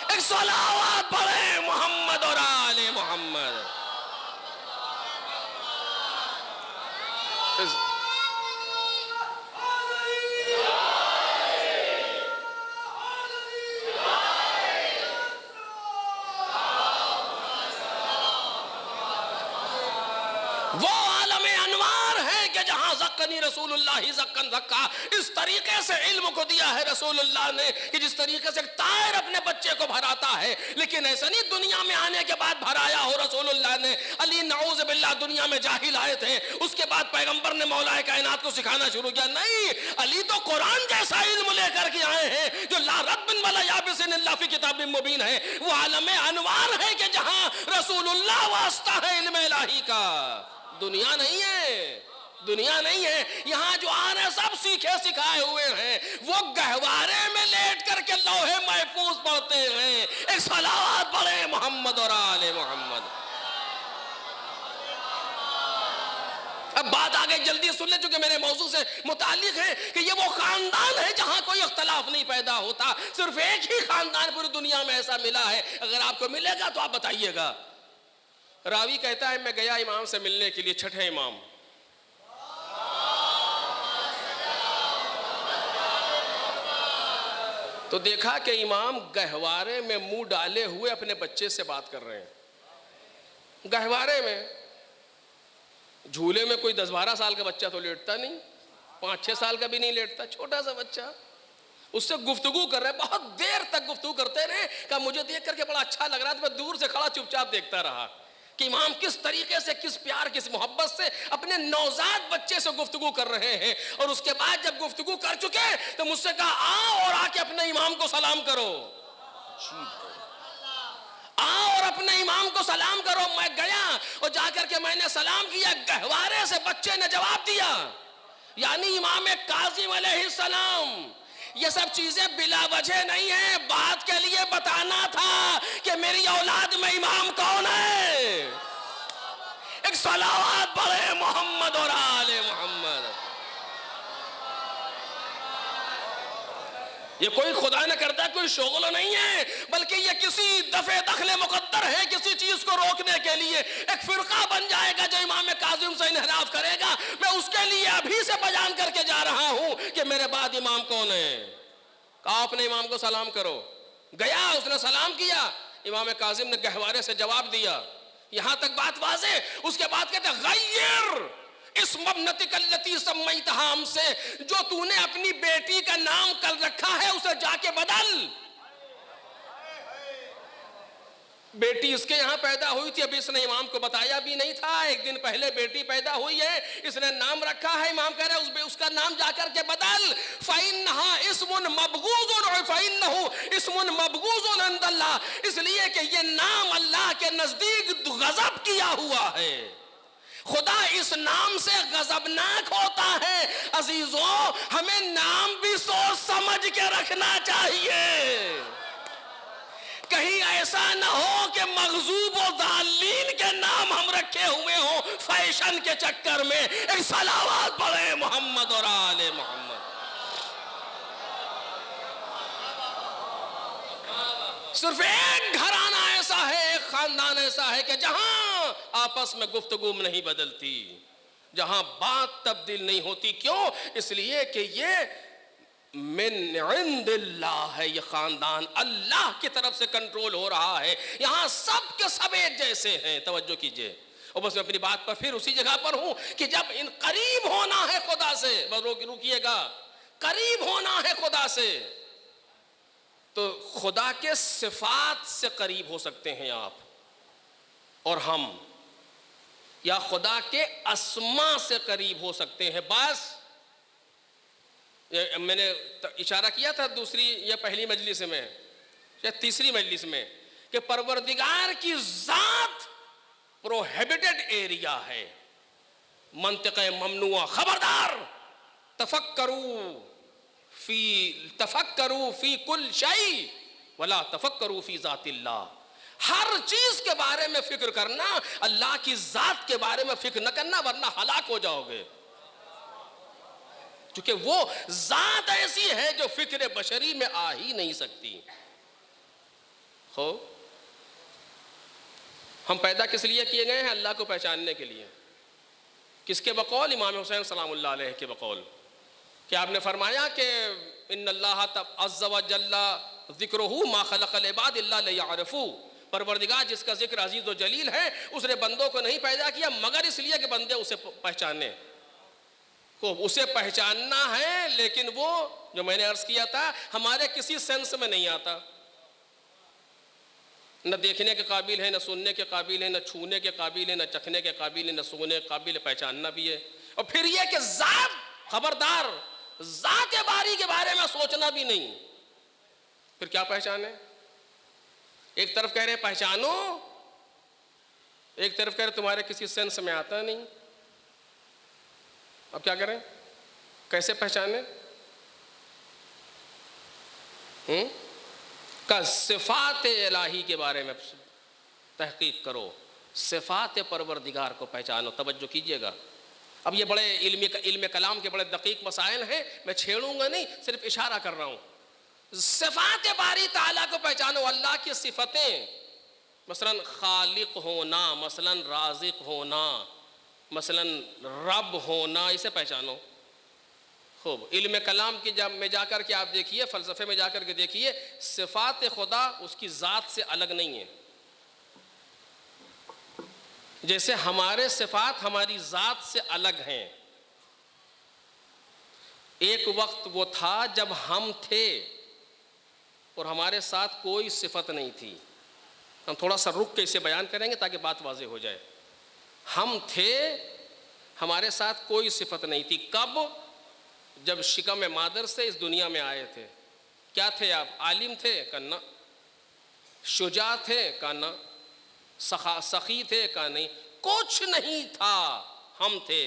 ایک صلوات پڑھے محمد اور آل محمد. وہ عالم انوار ہے کہ جہاں زکانی رسول اللہ زکن زکا، اس طریقے سے علم کو دیا ہے رسول اللہ نے کہ جس طریقے سے طائر اپنے بچے کو بھراتا ہے، لیکن ایسا نہیں دنیا میں آنے کے بعد بھرایا ہو رسول اللہ نے. علی نعوذ باللہ دنیا میں جاہل آئے تھے، اس کے بعد پیغمبر نے مولا کائنات کو سکھانا شروع کیا. نہیں، علی تو قرآن جیسا علم لے کر کے آئے ہیں جو لا رب ولا یابس الا فی کتاب مبین ہے. وہ عالم انوار ہے کہ جہاں رسول اللہ واسطہ ہے علم الہی کا. دنیا نہیں ہے، دنیا نہیں ہے. یہاں جو آ رہے ہیں سب سیکھے سکھائے ہوئے ہیں، وہ گہوارے میں لیٹ کر کے لوہے محفوظ پڑھتے ہیں. ایک صلوات پڑھے محمد اور آل محمد. اب بات آگے جلدی سن لیں چونکہ میرے موضوع سے متعلق ہے کہ یہ وہ خاندان ہے جہاں کوئی اختلاف نہیں پیدا ہوتا. صرف ایک ہی خاندان پوری دنیا میں ایسا ملا ہے، اگر آپ کو ملے گا تو آپ بتائیے گا. راوی کہتا ہے میں گیا امام سے ملنے کے لیے، چھٹے امام. تو دیکھا کہ امام گہوارے میں منہ ڈالے ہوئے اپنے بچے سے بات کر رہے ہیں. گہوارے میں، جھولے میں کوئی 10-12 سال کا بچہ تو لیٹتا نہیں، 5-6 سال کا بھی نہیں لیٹتا، چھوٹا سا بچہ. اس سے گفتگو کر رہے، بہت دیر تک گفتگو کرتے رہے. کہ مجھے دیکھ کر کے بڑا اچھا لگ رہا تھا، میں دور سے کھڑا چپ چاپ دیکھتا رہا کہ امام کس طریقے سے، کس پیار، کس محبت سے اپنے نوزاد بچے سے گفتگو کر رہے ہیں. اور اس کے بعد جب گفتگو کر چکے تو مجھ سے کہا آؤ اور آ کے اپنے امام کو سلام کرو. آؤ اور اپنے امام کو سلام کرو. میں گیا اور جا کر کے میں نے سلام کیا. گہوارے سے بچے نے جواب دیا، یعنی امام کاظم علیہ السلام. یہ سب چیزیں بلا وجہ نہیں ہیں، بات کے لیے بتانا تھا کہ میری اولاد میں امام کون ہے. ایک صلوات پڑھے محمد اور آل محمد. یہ کوئی خدا نہ کرتا کوئی شغل نہیں ہے، بلکہ یہ کسی دفع دخل مقدر ہے، کسی چیز کو روکنے کے لیے. ایک فرقہ بن جائے گا جو امام کاظم سے انحراف کرے گا. میں اس کے لیے ابھی سے بیان کر کے جا رہا ہوں کہ میرے بعد امام کون ہے. کہا اپنے امام کو سلام کرو. گیا، اس نے سلام کیا. امام کاظم نے گہوارے سے جواب دیا. یہاں تک بات واضح. اس کے بعد کہتے غیر اسم ابنتک التی سمیتہا، ہم سے جو تو نے اپنی بیٹی کا نام کل رکھا ہے اسے جا کے بدل. بیٹی اس کے یہاں پیدا ہوئی تھی، ابھی اس نے امام کو بتایا بھی نہیں تھا. ایک دن پہلے بیٹی پیدا ہوئی ہے، اس نے نام رکھا ہے. امام کہہ رہے ہیں اس کا نام جا کر کے بدل. فَإِنَّهَا اسْمٌ مَبْغُوضٌ فَإِنَّهُ اسْمٌ مَبْغُوضٌ عِندَ اللَّهِ، اس لیے کہ یہ نام اللہ کے نزدیک غضب کیا ہوا ہے. خدا اس نام سے غضبناک ہوتا ہے. عزیزوں، ہمیں نام بھی سوچ سمجھ کے رکھنا چاہیے. کہیں ایسا نہ ہو کہ مغضوب و ضالین کے نام ہم رکھے ہوئے ہوں فیشن کے چکر میں. ایک صلوات پڑھیں محمد اور آل محمد. صرف ایک گھرانہ ایسا ہے، ایک خاندان ایسا ہے کہ جہاں آپس میں گفتگو نہیں بدلتی، جہاں بات تبدیل نہیں ہوتی. کیوں؟ اس لیے کہ یہ من عند اللہ ہے، یہ خاندان اللہ کی طرف سے کنٹرول ہو رہا ہے. یہاں سب کے سب ایک جیسے ہیں. توجہ کیجئے. اور بس میں اپنی بات پر پھر اسی جگہ پر ہوں کہ جب ان قریب ہونا ہے خدا سے، بس رکیے گا، قریب ہونا ہے خدا سے، تو خدا کے صفات سے قریب ہو سکتے ہیں آپ اور ہم، یا خدا کے اسما سے قریب ہو سکتے ہیں. بس میں نے اشارہ کیا تھا دوسری یا پہلی مجلس میں یا تیسری مجلس میں کہ پروردگار کی ذات پروہیبٹڈ ایریا ہے، منطق ممنوع. خبردار، تفکروا فی کل شیء ولا تفکروا فی ذات اللہ. ہر چیز کے بارے میں فکر کرنا، اللہ کی ذات کے بارے میں فکر نہ کرنا، ورنہ ہلاک ہو جاؤ گے. کیونکہ وہ ذات ایسی ہے جو فکر بشری میں آ ہی نہیں سکتی. ہم پیدا کس لیے کیے گئے ہیں؟ اللہ کو پہچاننے کے لیے. کس کے بقول؟ امام حسین سلام اللہ علیہ کے بقول. کہ آپ نے فرمایا کہ ان اللہ عز و جل ذکرہ ما خلق العباد الا لیعرفوا. پروردگار جس کا ذکر عزیز و جلیل ہے، اس نے بندوں کو نہیں پیدا کیا مگر اس لیے کہ بندے اسے پہچانے. اسے پہچاننا ہے، لیکن وہ جو میں نے عرض کیا تھا ہمارے کسی سینس میں نہیں آتا. نہ دیکھنے کے قابل ہے، نہ سننے کے قابل ہے، نہ چھونے کے قابل ہے، نہ چکھنے کے قابل ہے، نہ سونے کے قابل ہے. پہچاننا بھی ہے. اور پھر یہ کہ ذات، خبردار، ذات باری کے بارے میں سوچنا بھی نہیں. پھر کیا پہچانے؟ ایک طرف کہہ رہے پہچانو، ایک طرف کہہ رہے تمہارے کسی سینس میں آتا نہیں. اب کیا کریں؟ کیسے پہچانے؟ کہ صفات الہی کے بارے میں تحقیق کرو، صفات پروردگار کو پہچانو. توجہ کیجئے گا. اب یہ بڑے علم کلام کے بڑے دقیق مسائل ہیں، میں چھیڑوں گا نہیں، صرف اشارہ کر رہا ہوں. صفات باری تعالیٰ کو پہچانو. اللہ کی صفتیں، مثلا خالق ہونا، مثلا رازق ہونا، مثلا رب ہونا، اسے پہچانو. خوب علم کلام کی جب میں جا کر کے آپ دیکھیے، فلسفے میں جا کر کے دیکھیے، صفات خدا اس کی ذات سے الگ نہیں ہے. جیسے ہمارے صفات ہماری ذات سے الگ ہیں. ایک وقت وہ تھا جب ہم تھے اور ہمارے ساتھ کوئی صفت نہیں تھی. ہم تھوڑا سا رک کے اسے بیان کریں گے تاکہ بات واضح ہو جائے. ہم تھے، ہمارے ساتھ کوئی صفت نہیں تھی. کب؟ جب شکم مادر سے اس دنیا میں آئے تھے. کیا تھے آپ؟ عالم تھے؟ کہنا. شجاع تھے؟ کہنا. سخی تھے؟ کہا نہیں. کچھ نہیں تھا، ہم تھے.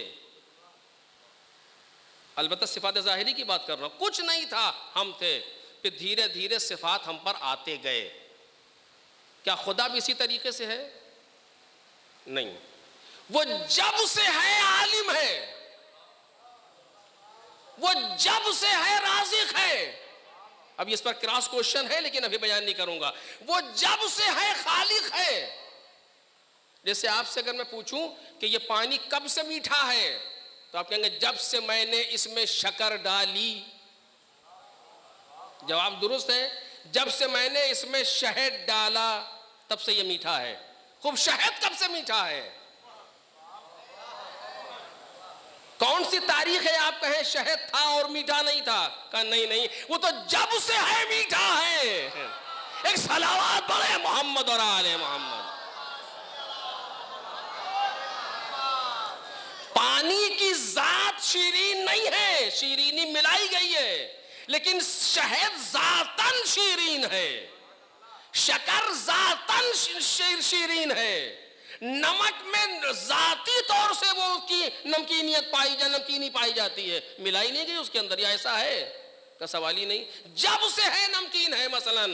البتہ صفات ظاہری کی بات کر رہا ہوں. کچھ نہیں تھا، ہم تھے. پھر دھیرے دھیرے صفات ہم پر آتے گئے. کیا خدا بھی اسی طریقے سے ہے؟ نہیں. وہ جب سے ہے عالم ہے، وہ جب سے ہے رازق ہے. اب اس پر کراس کوشچن ہے لیکن ابھی بیان نہیں کروں گا. وہ جب سے ہے خالق ہے. جیسے آپ سے اگر میں پوچھوں کہ یہ پانی کب سے میٹھا ہے، تو آپ کہیں گے جب سے میں نے اس میں شکر ڈالی. جواب درست ہے. جب سے میں نے اس میں شہد ڈالا تب سے یہ میٹھا ہے. خوب، شہد کب سے میٹھا ہے؟ کون سی تاریخ ہے آپ کہیں شہد تھا اور میٹھا نہیں تھا؟ کہا نہیں، وہ تو جب سے ہے میٹھا ہے. ایک صلوات پڑھے محمد اور آل محمد. پانی کی ذات شیرین نہیں ہے، شیرینی ملائی گئی ہے، لیکن شہد ذاتاً شیرین ہے، شکر ذاتاً شیرین ہے. نمک میں ذاتی طور سے وہ کی نمکینیت نمکینی پائی جاتی ہے، ملائی نہیں گئی اس کے اندر. یا ایسا ہے کا سوال ہی نہیں. جب سے ہے نمکین ہے. مثلا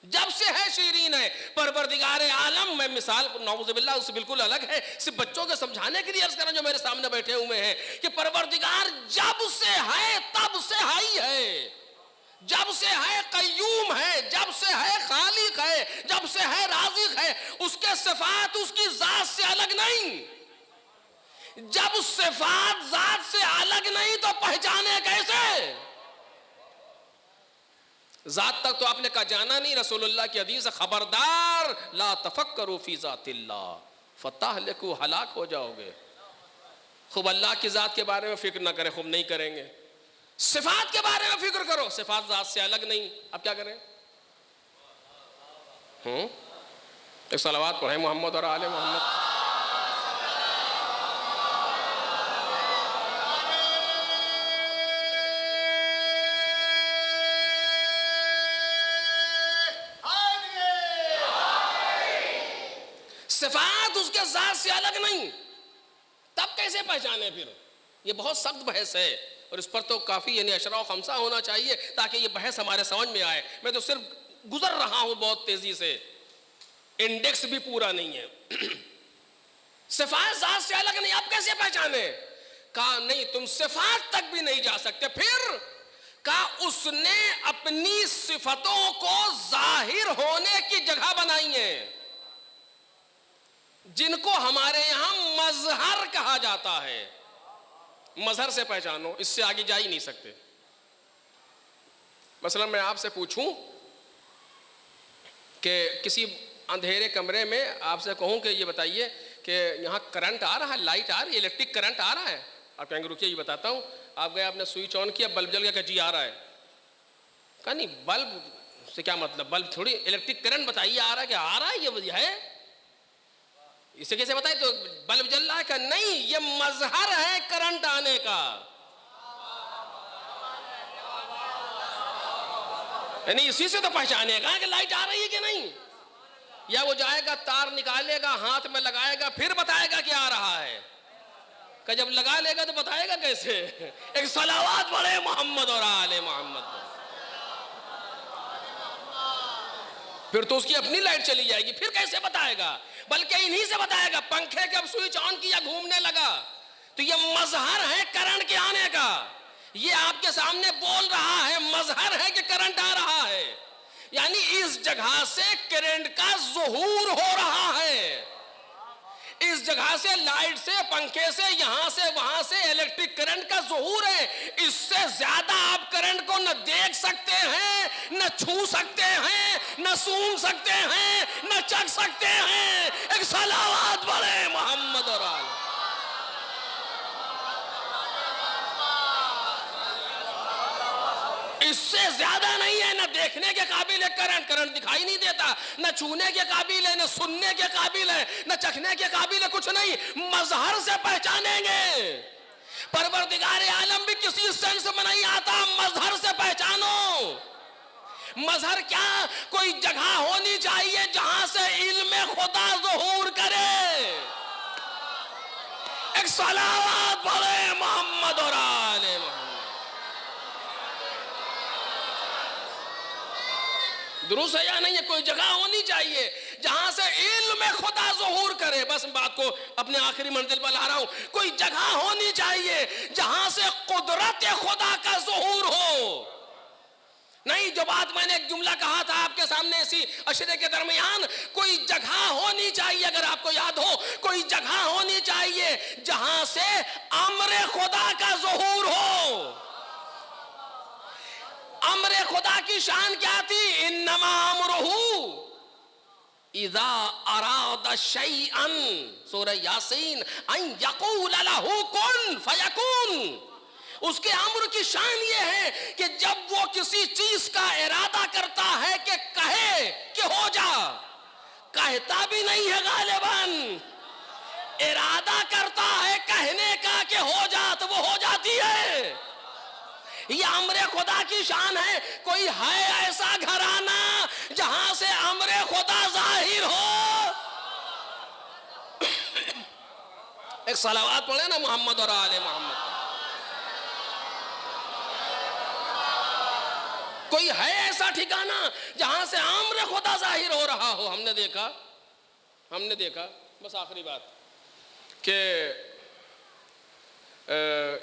جب سے ہے شیرین ہے. پروردگار عالم، میں مثال نعوذ باللہ اس سے بالکل الگ ہے، صرف بچوں کے سمجھانے کے لیے عرض کرنا جو میرے سامنے بیٹھے ہوئے ہیں، کہ پروردگار جب سے ہے تب سے ہی ہے، جب سے ہے قیوم ہے، جب سے ہے خالق ہے، جب سے ہے رازق ہے. اس کے صفات اس کی ذات سے الگ نہیں. جب صفات ذات سے الگ نہیں تو پہچانے کیسے؟ ذات تک تو آپ نے کہا جانا نہیں. رسول اللہ کی حدیث خبردار لا تفکروا فی ذات اللہ فتہلکوا، ہلاک ہو جاؤ گے. خوب اللہ کی ذات کے بارے میں فکر نہ کریں، خوب نہیں کریں گے. صفات کے بارے میں فکر کرو، صفات ذات سے الگ نہیں. اب کیا کریں؟ ایک صلوات پڑھیں محمد اور آل محمد. صفات اس کے ذات سے الگ نہیں، تب کیسے پہچانے؟ پھر یہ بہت سخت بحث ہے، اور اس پر تو کافی یعنی اشراء و خمسہ ہونا چاہیے تاکہ یہ بحث ہمارے سمجھ میں آئے. میں تو صرف گزر رہا ہوں بہت تیزی سے، انڈیکس بھی پورا نہیں ہے. صفات ذات سے الگ نہیں، آپ کیسے پہچانے؟ کہا نہیں، تم صفات تک بھی نہیں جا سکتے. پھر کہا اس نے اپنی صفتوں کو ظاہر ہونے کی جگہ بنائی ہیں، جن کو ہمارے یہاں مظہر کہا جاتا ہے. مظہر سے پہچانو، اس سے آگے جا ہی نہیں سکتے. مثلا میں آپ سے پوچھوں کہ کسی اندھیرے کمرے میں آپ سے کہوں کہ یہ بتائیے کہ یہاں کرنٹ آ رہا ہے، لائٹ آ رہی ہے، الیکٹرک کرنٹ آ رہا ہے. آپ کہیں گے رکیے یہ بتاتا ہوں. آپ گئے، آپ نے سوئچ آن کیا، بلب جل گیا، کہ جی آ رہا ہے. کہا نہیں، بلب سے کیا مطلب، بلب تھوڑی، الیکٹرک کرنٹ بتائیے آ رہا ہے، کہ آ رہا ہے یہ وجہ ہے. اسے کیسے بتائے؟ تو بلب جل رہا ہے. کہ نہیں، یہ مظہر ہے کرنٹ آنے کا. یعنی اسی سے تو پہچانے گا کہ لائٹ آ رہی ہے کہ نہیں. یا وہ جائے گا، تار نکالے گا، ہاتھ میں لگائے گا، پھر بتائے گا کہ آ رہا ہے. کہ جب لگا لے گا تو بتائے گا کیسے؟ ایک صلوات پڑھے محمد اور آل محمد. پھر تو اس کی اپنی لائٹ چلی جائے گی، پھر کیسے بتائے گا؟ بلکہ انہی سے بتائے گا. پنکھے کے اب سوئچ آن کیا، گھومنے لگا، تو یہ مظہر ہے کرنٹ کے آنے کا. یہ آپ کے سامنے بول رہا ہے، مظہر ہے کہ کرنٹ آ رہا ہے. یعنی اس جگہ سے کرنٹ کا ظہور ہو رہا ہے، اس جگہ سے، لائٹ سے، پنکھے سے، یہاں سے وہاں سے الیکٹرک کرنٹ کا ظہور ہے. اس سے زیادہ آپ کرنٹ کو نہ دیکھ سکتے ہیں، نہ چھو سکتے ہیں، نہ سونگ سکتے ہیں، نہ چکھ سکتے ہیں. ایک صلوات پڑھے محمد اور آل. اس سے زیادہ نہیں ہے. نہ دیکھنے کے قابل ہے کرنٹ، کرنٹ دکھائی نہیں دیتا. نہ چھونے کے قابل ہے، نہ سننے کے قابل ہے، نہ چکھنے کے قابل ہے، کچھ نہیں. مظہر سے پہچانیں گے. پروردگار عالم بھی کسی سینس میں نہیں آتا، مظہر سے پہچانو. مظہر کیا؟ کوئی جگہ ہونی چاہیے جہاں سے علم خدا ظہور کرے. ایک صلوات پڑھے محمد اور آل محمد. درست ہے یا نہیں؟ کوئی جگہ ہونی چاہیے جہاں سے علم خدا ظہور کرے. بس بات کو اپنے آخری منزل پر لا رہا ہوں. کوئی جگہ ہونی چاہیے جہاں سے قدرت خدا کا ظہور ہو. نہیں، جو بات میں نے ایک جملہ کہا تھا آپ کے سامنے اسی عشرے کے درمیان، کوئی جگہ ہونی چاہیے، اگر آپ کو یاد ہو، کوئی جگہ ہونی چاہیے جہاں سے امر خدا کا ظہور ہو. امر خدا کی شان کیا تھی؟ انما امرہ اذا اراد شیئا، سورہ یاسین، ان یقول لہ کن فیکون. اس کے امر کی شان یہ ہے کہ جب وہ کسی چیز کا ارادہ کرتا ہے کہ کہے کہ ہو جا، کہتا بھی نہیں ہے غالباً، ارادہ کرتا ہے کہنے کا کہ ہو جا تو وہ ہو جاتی ہے. یہ امر خدا کی شان ہے. کوئی ہے ایسا گھرانہ جہاں سے امر خدا ظاہر ہو؟ ایک صلوات پڑھے نا محمد اور آل محمد. کوئی ہے ایسا ٹھکانہ جہاں سے امر خدا ظاہر ہو رہا ہو؟ ہم نے دیکھا بس آخری بات کہ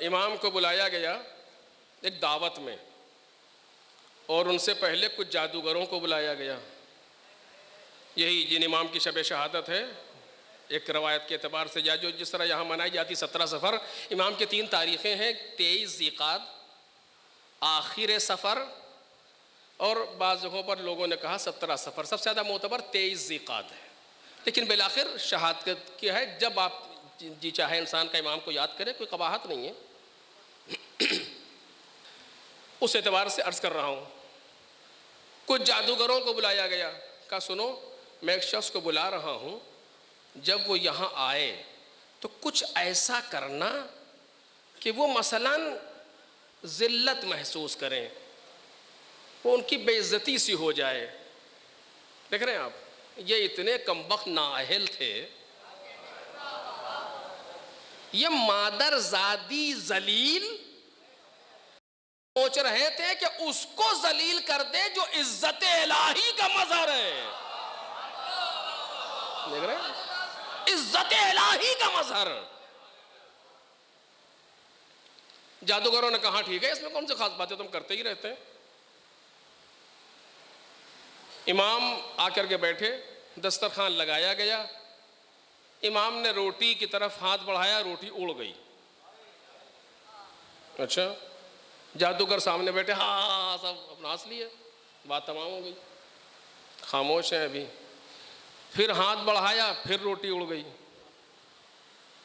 امام کو بلایا گیا ایک دعوت میں، اور ان سے پہلے کچھ جادوگروں کو بلایا گیا، یہی جن امام کی شب شہادت ہے ایک روایت کے اعتبار سے، یا جو جس طرح یہاں منائی جاتی 17 سفر، امام کی 3 تاریخیں ہیں، 23 ذیقعد، آخر سفر، اور بعض جگہوں پر لوگوں نے کہا 17 سفر، سب سے زیادہ معتبر 23 ذیقعد ہے، لیکن بالآخر شہادت کی ہے، جب آپ جی چاہے انسان کا امام کو یاد کرے، کوئی قباحت نہیں ہے۔ اس اعتبار سے عرض کر رہا ہوں، کچھ جادوگروں کو بلایا گیا، کہا سنو میں ایک شخص کو بلا رہا ہوں، جب وہ یہاں آئے تو کچھ ایسا کرنا کہ وہ مثلاً ذلت محسوس کریں، وہ ان کی بے عزتی سی ہو جائے۔ دیکھ رہے ہیں آپ، یہ اتنے کمبخت نااہل تھے، یہ مادر زادی ذلیل سوچ رہے تھے کہ اس کو ذلیل کر دے جو عزت الہی کا مظہر ہے۔ دیکھ رہے ہیں، عزت الہی کا مظہر۔ جادوگروں نے کہا ٹھیک ہے، اس میں کون سی خاص باتیں، تم کرتے ہی رہتے ہیں۔ امام آ کر کے بیٹھے، دسترخوان لگایا گیا، امام نے روٹی کی طرف ہاتھ بڑھایا، روٹی اڑ گئی۔ اچھا، جادوگر سامنے بیٹھے، ہاں سب اپنا ہنس لیے، بات تمام ہو گئی، خاموش ہیں ابھی۔ پھر ہاتھ بڑھایا، پھر روٹی اڑ گئی۔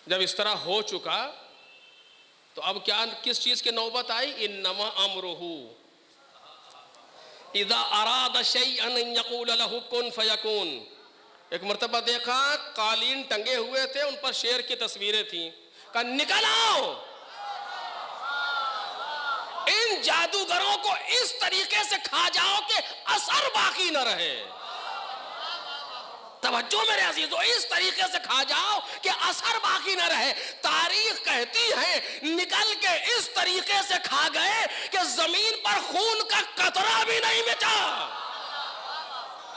جب اس طرح ہو چکا تو اب کیا، کس چیز کی نوبت آئی؟ انما امرہ اذا اراد شیئا ان یقول له کن فیکون۔ ایک مرتبہ دیکھا قالین ٹنگے ہوئے تھے، ان پر شیر کی تصویریں تھیں، کہا نکل آؤ، ان جادوگروں کو اس طریقے سے کھا جاؤ کہ اثر باقی نہ رہے۔ توجہ میرے عزیزو، اس طریقے سے کھا جاؤ کہ اثر باقی نہ رہے۔ تاریخ کہتی ہے نکل کے اس طریقے سے کھا گئے کہ زمین پر خون کا قطرہ بھی نہیں مٹا۔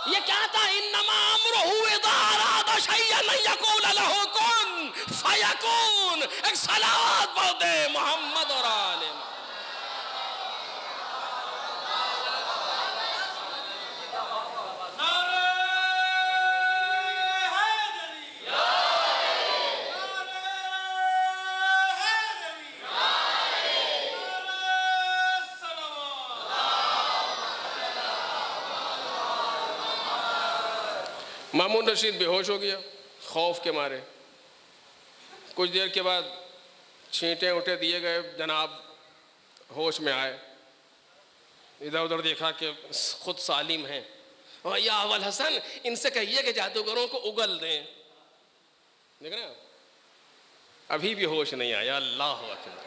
یہ کیا تھا؟ انما امرہ اذا اراد شیئا ان یقول له کن فیکون۔ ایک صلوات پڑھ دے محمد اور آل محمد۔ مامون رشید بے ہوش ہو گیا خوف کے مارے۔ کچھ دیر کے بعد چھینٹے اٹھے دیے گئے، جناب ہوش میں آئے، ادھر ادھر دیکھا کہ خود سالم ہیں۔ یا اول حسن، ان سے کہیے کہ جادوگروں کو اگل دیں۔ دیکھ رہے ہیں ابھی بھی ہوش نہیں آیا، اللہ اکبر،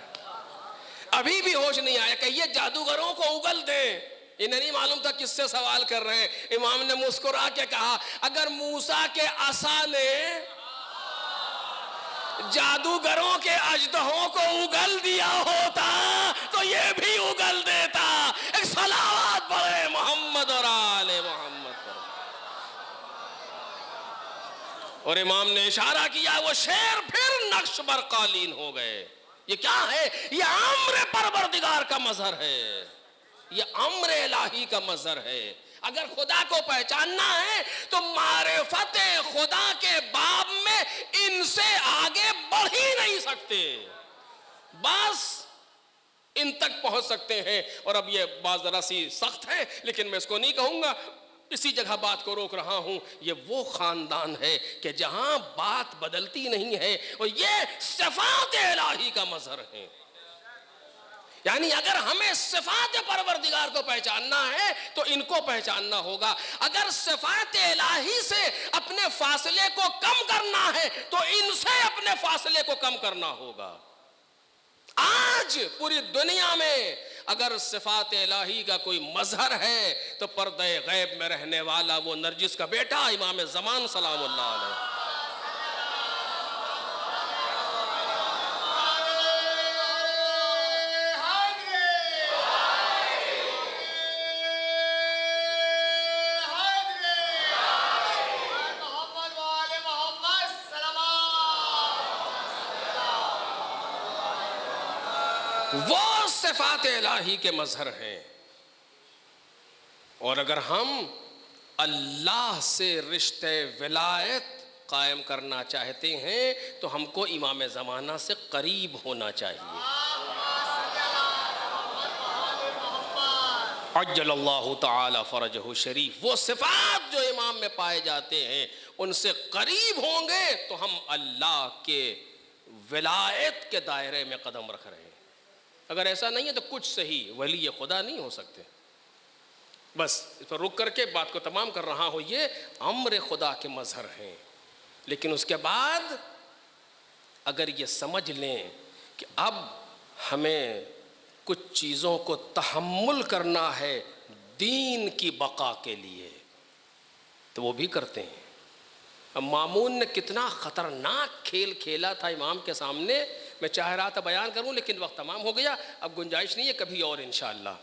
ابھی بھی ہوش نہیں آیا، کہیے جادوگروں کو اگل دیں۔ انہیں نہیں معلوم تھا کس سے سوال کر رہے ہیں۔ امام نے مسکرا کے کہا اگر موسیٰ کے عصا نے جادوگروں کے اژدہوں کو اگل دیا ہوتا تو یہ بھی اگل دیتا۔ ایک صلوات پڑھے محمد اور آل محمد پر۔ اور امام نے اشارہ کیا، وہ شیر پھر نقش بر قالین ہو گئے۔ یہ کیا ہے؟ یہ امر پروردگار کا مظہر ہے، یہ امر الہی کا مظہر ہے۔ اگر خدا کو پہچاننا ہے تو معرفت خدا کے باب میں ان سے آگے بڑھ ہی نہیں سکتے، بس ان تک پہنچ سکتے ہیں۔ اور اب یہ بات ذرا سی سخت ہے لیکن میں اس کو نہیں کہوں گا، اسی جگہ بات کو روک رہا ہوں۔ یہ وہ خاندان ہے کہ جہاں بات بدلتی نہیں ہے، اور یہ صفات الہی کا مظہر ہے۔ یعنی اگر ہمیں صفات پروردگار کو پہچاننا ہے تو ان کو پہچاننا ہوگا۔ اگر صفات الہی سے اپنے فاصلے کو کم کرنا ہے تو ان سے اپنے فاصلے کو کم کرنا ہوگا۔ آج پوری دنیا میں اگر صفات الہی کا کوئی مظہر ہے تو پردہ غیب میں رہنے والا وہ نرجس کا بیٹا امام زمان سلام اللہ علیہ۔ وہ صفات الہی کے مظہر ہیں. اور اگر ہم اللہ سے رشتے ولایت قائم کرنا چاہتے ہیں تو ہم کو امام زمانہ سے قریب ہونا چاہیے. عجل اللہ تعالی فرجہ شریف. وہ صفات جو امام میں پائے جاتے ہیں ان سے قریب ہوں گے تو ہم اللہ کے ولایت کے دائرے میں قدم رکھ رہے ہیں. اگر ایسا نہیں ہے تو کچھ صحیح ولی خدا نہیں ہو سکتے. بس اس پر رک کر کے بات کو تمام کر رہا ہوں. یہ امر خدا کے مظہر ہیں، لیکن اس کے بعد اگر یہ سمجھ لیں کہ اب ہمیں کچھ چیزوں کو تحمل کرنا ہے دین کی بقا کے لیے تو وہ بھی کرتے ہیں. اب مامون نے کتنا خطرناک کھیل کھیلا تھا امام کے سامنے. میں چاہ رہا تھا بیان کروں لیکن وقت تمام ہو گیا، اب گنجائش نہیں ہے، کبھی اور انشاءاللہ.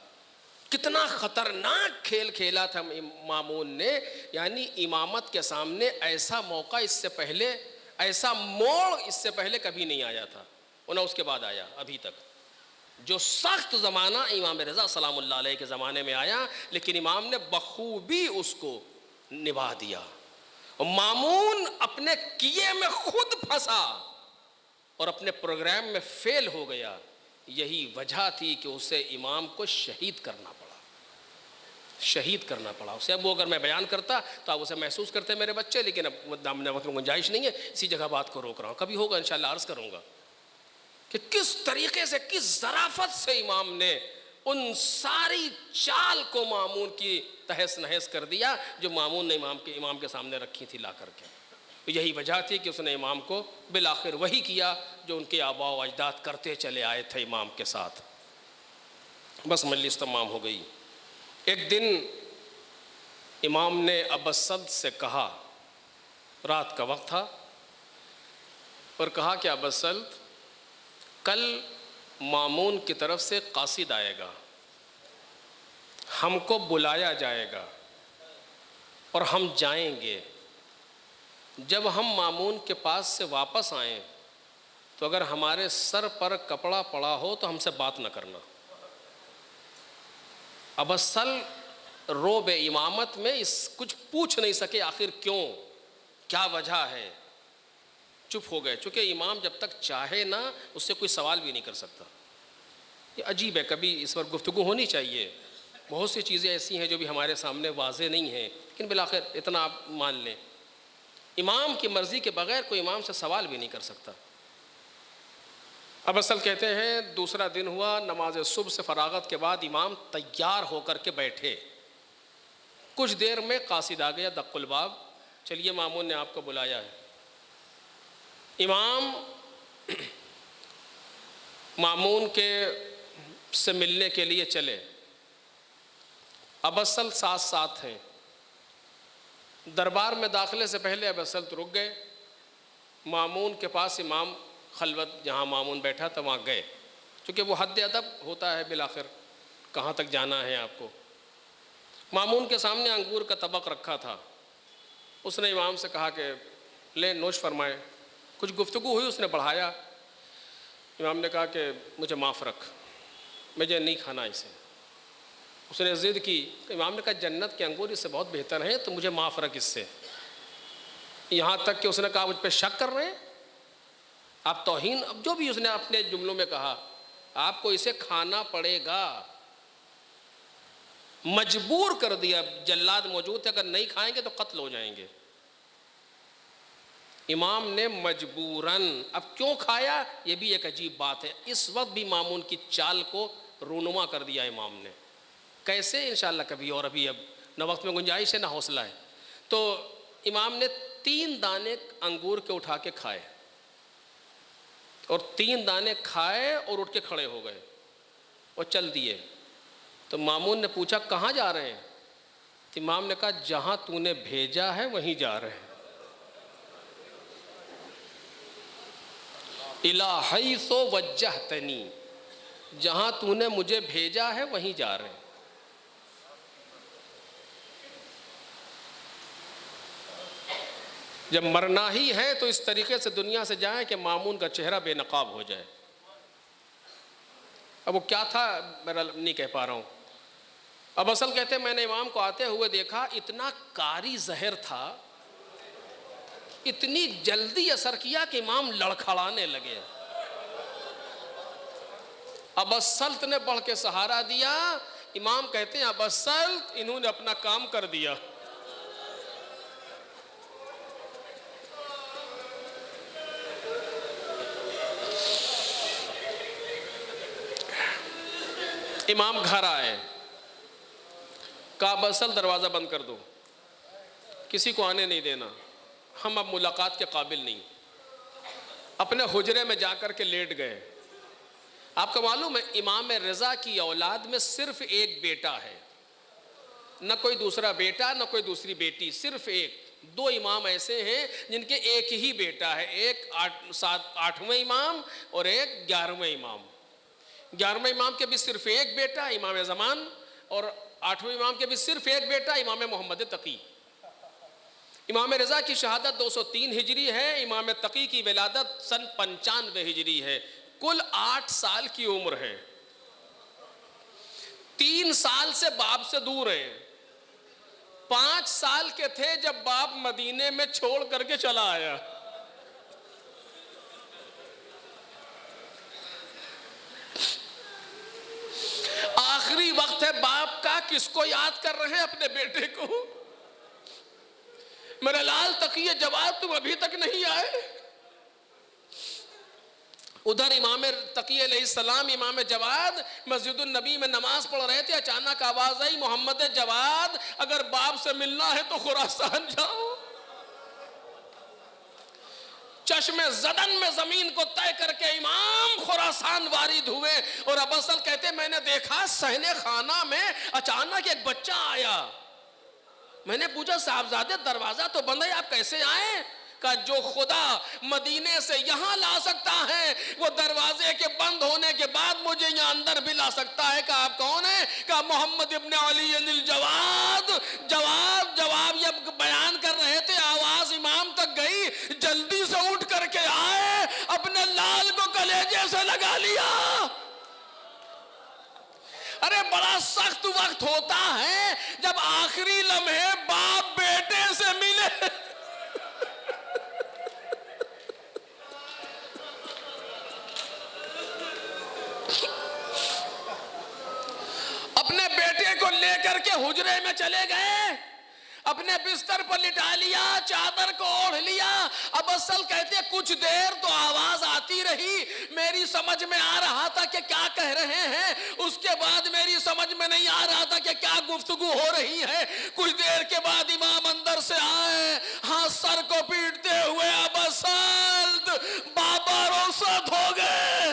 کتنا خطرناک کھیل کھیلا تھا مامون نے. یعنی امامت کے سامنے ایسا موقع اس سے پہلے، ایسا موڑ اس سے پہلے کبھی نہیں آیا تھا اور نہ اس کے بعد آیا ابھی تک. جو سخت زمانہ امام رضا سلام اللہ علیہ کے زمانے میں آیا لیکن امام نے بخوبی اس کو نبھا دیا. اور مامون اپنے کیے میں خود پھنسا اور اپنے پروگرام میں فیل ہو گیا. یہی وجہ تھی کہ اسے امام کو شہید کرنا پڑا. شہید کرنا پڑا اسے. اب وہ اگر میں بیان کرتا تو آپ اسے محسوس کرتے میرے بچے، لیکن اب وقت میں گنجائش نہیں ہے، اسی جگہ بات کو روک رہا ہوں. کبھی ہوگا انشاءاللہ عرض کروں گا کہ کس طریقے سے، کس ظرافت سے امام نے ان ساری چال کو مامون کی تہس نہس کر دیا جو مامون نے امام کے سامنے رکھی تھی لا کر کے. یہی وجہ تھی کہ اس نے امام کو بالآخر وہی کیا جو ان کے آباء و اجداد کرتے چلے آئے تھے امام کے ساتھ. بس مجلس تمام ہو گئی. ایک دن امام نے ابوالسلط سے کہا، رات کا وقت تھا، اور کہا کہ ابوالسلط کل مامون کی طرف سے قاصد آئے گا، ہم کو بلایا جائے گا اور ہم جائیں گے. جب ہم مامون کے پاس سے واپس آئیں تو اگر ہمارے سر پر کپڑا پڑا ہو تو ہم سے بات نہ کرنا. ابوالسلط روب امامت میں کچھ پوچھ نہیں سکے آخر کیوں، کیا وجہ ہے. چپ ہو گئے، چونکہ امام جب تک چاہے نہ اس سے کوئی سوال بھی نہیں کر سکتا. یہ عجیب ہے، کبھی اس پر گفتگو ہونی چاہیے. بہت سی چیزیں ایسی ہیں جو بھی ہمارے سامنے واضح نہیں ہیں، لیکن بالآخر اتنا آپ مان لیں امام کی مرضی کے بغیر کوئی امام سے سوال بھی نہیں کر سکتا. اب اصل کہتے ہیں دوسرا دن ہوا، نماز صبح سے فراغت کے بعد امام تیار ہو کر کے بیٹھے. کچھ دیر میں قاصد آ گیا، دق الباب، چلیے مامون نے آپ کو بلایا ہے. امام مامون کے سے ملنے کے لیے چلے. ابوالسلط ساتھ ساتھ ہیں. دربار میں داخلے سے پہلے ابوالسلط رک گئے. مامون کے پاس امام خلوت جہاں مامون بیٹھا تھا وہاں گئے، چونکہ وہ حد ادب ہوتا ہے بالآخر کہاں تک جانا ہے آپ کو. مامون کے سامنے انگور کا طبق رکھا تھا. اس نے امام سے کہا کہ لے نوش فرمائے. کچھ گفتگو ہوئی، اس نے بڑھایا. امام نے کہا کہ مجھے معاف رکھ، مجھے نہیں کھانا اسے. اس نے ضد کی. امام نے کہا جنت کے انگور اس سے بہت بہتر ہیں تو مجھے معاف رکھ اس سے. یہاں تک کہ اس نے کہا مجھ پہ شک کر رہے ہیں آپ، توہین. اب جو بھی اس نے اپنے جملوں میں کہا، آپ کو اسے کھانا پڑے گا. مجبور کر دیا. جلاد موجود تھے، اگر نہیں کھائیں گے تو قتل ہو جائیں گے. امام نے مجبوراً. اب کیوں کھایا یہ بھی ایک عجیب بات ہے. اس وقت بھی مامون کی چال کو رونما کر دیا امام نے. کیسے انشاءاللہ کبھی اور. ابھی اب نہ وقت میں گنجائش ہے نہ حوصلہ ہے. تو امام نے 3 دانے انگور کے اٹھا کے کھائے، اور 3 دانے کھائے اور اٹھ کے کھڑے ہو گئے اور چل دیے. تو مامون نے پوچھا کہاں جا رہے ہیں؟ امام نے کہا جہاں تو نے بھیجا ہے وہیں جا رہے ہیں. اِلیٰ حیث وجہتنی، جہاں تو نے مجھے بھیجا ہے وہیں جا رہے ہیں. جب مرنا ہی ہے تو اس طریقے سے دنیا سے جائیں کہ مامون کا چہرہ بے نقاب ہو جائے. اب وہ کیا تھا میرا نہیں کہہ پا رہا ہوں. اب اصل کہتے ہیں میں نے امام کو آتے ہوئے دیکھا, اتنا کاری زہر تھا, اتنی جلدی اثر کیا کہ امام لڑکھڑانے لگے. ابا سلط نے بڑھ کے سہارا دیا. امام کہتے ہیں ابا سلط, انہوں نے اپنا کام کر دیا. امام گھر آئے, کہا ابا سلط دروازہ بند کر دو, کسی کو آنے نہیں دینا, ہم اب ملاقات کے قابل نہیں. اپنے حجرے میں جا کر کے لیٹ گئے. آپ کو معلوم ہے امام رضا کی اولاد میں صرف ایک بیٹا ہے, نہ کوئی دوسرا بیٹا نہ کوئی دوسری بیٹی, صرف ایک. دو امام ایسے ہیں جن کے ایک ہی بیٹا ہے, ایک 8ویں امام اور ایک 11ویں امام. 11ویں امام کے بھی صرف ایک بیٹا امام زمان, اور 8ویں امام کے بھی صرف ایک بیٹا امام محمد تقی. امام رضا کی شہادت 203 ہجری ہے, امام تقی کی ولادت سن 95 ہجری ہے. کل 8 سال کی عمر ہے. 3 سال سے باپ سے دور ہیں. 5 سال کے تھے جب باپ مدینے میں چھوڑ کر کے چلا آیا. آخری وقت ہے باپ کا, کس کو یاد کر رہے ہیں؟ اپنے بیٹے کو. میرے لال تقی جواد تم ابھی تک نہیں آئے. ادھر امام تقی علیہ السلام امام جواد مسجد النبی میں نماز پڑھ رہے تھے. اچانک آواز آئی, محمد جواد اگر باپ سے ملنا ہے تو خراسان جاؤ. چشم زدن میں زمین کو طے کر کے امام خراسان وارد ہوئے. اور ابو اصل کہتے میں نے دیکھا صحن خانہ میں اچانک ایک بچہ آیا. میں نے پوچھا صاحبزادے دروازہ تو بند ہے, آپ کیسے آئے؟ کہ جو خدا مدینے سے یہاں لا سکتا ہے وہ دروازے کے بند ہونے کے بعد مجھے یہاں اندر بھی لا سکتا ہے. کہ آپ کون ہیں؟ کہ محمد ابن علی الجواد. جواب یہ بیان کر رہے تھے, آواز امام تک گئی, جلدی سے اٹھ کر کے آئے, اپنے لال کو کلیجے سے لگا لیا. ارے بڑا سخت وقت ہوتا ہے جب آخری لمحے باپ بیٹے سے ملے. اپنے بیٹے کو لے کر کے حجرے میں چلے گئے, اپنے بستر پر لٹا لیا, چادر کو اوڑھ لیا. اب اصل کہتے کچھ دیر تو آواز آتی رہی, میری سمجھ میں آ رہا تھا کہ کیا کہہ رہے ہیں, اس کے بعد میری سمجھ میں نہیں آ رہا تھا کہ کیا گفتگو ہو رہی ہے. کچھ دیر کے بعد امام اندر سے آئے, ہاتھ سر کو پیٹتے ہوئے, اب اصل بابا رخصت ہو گئے.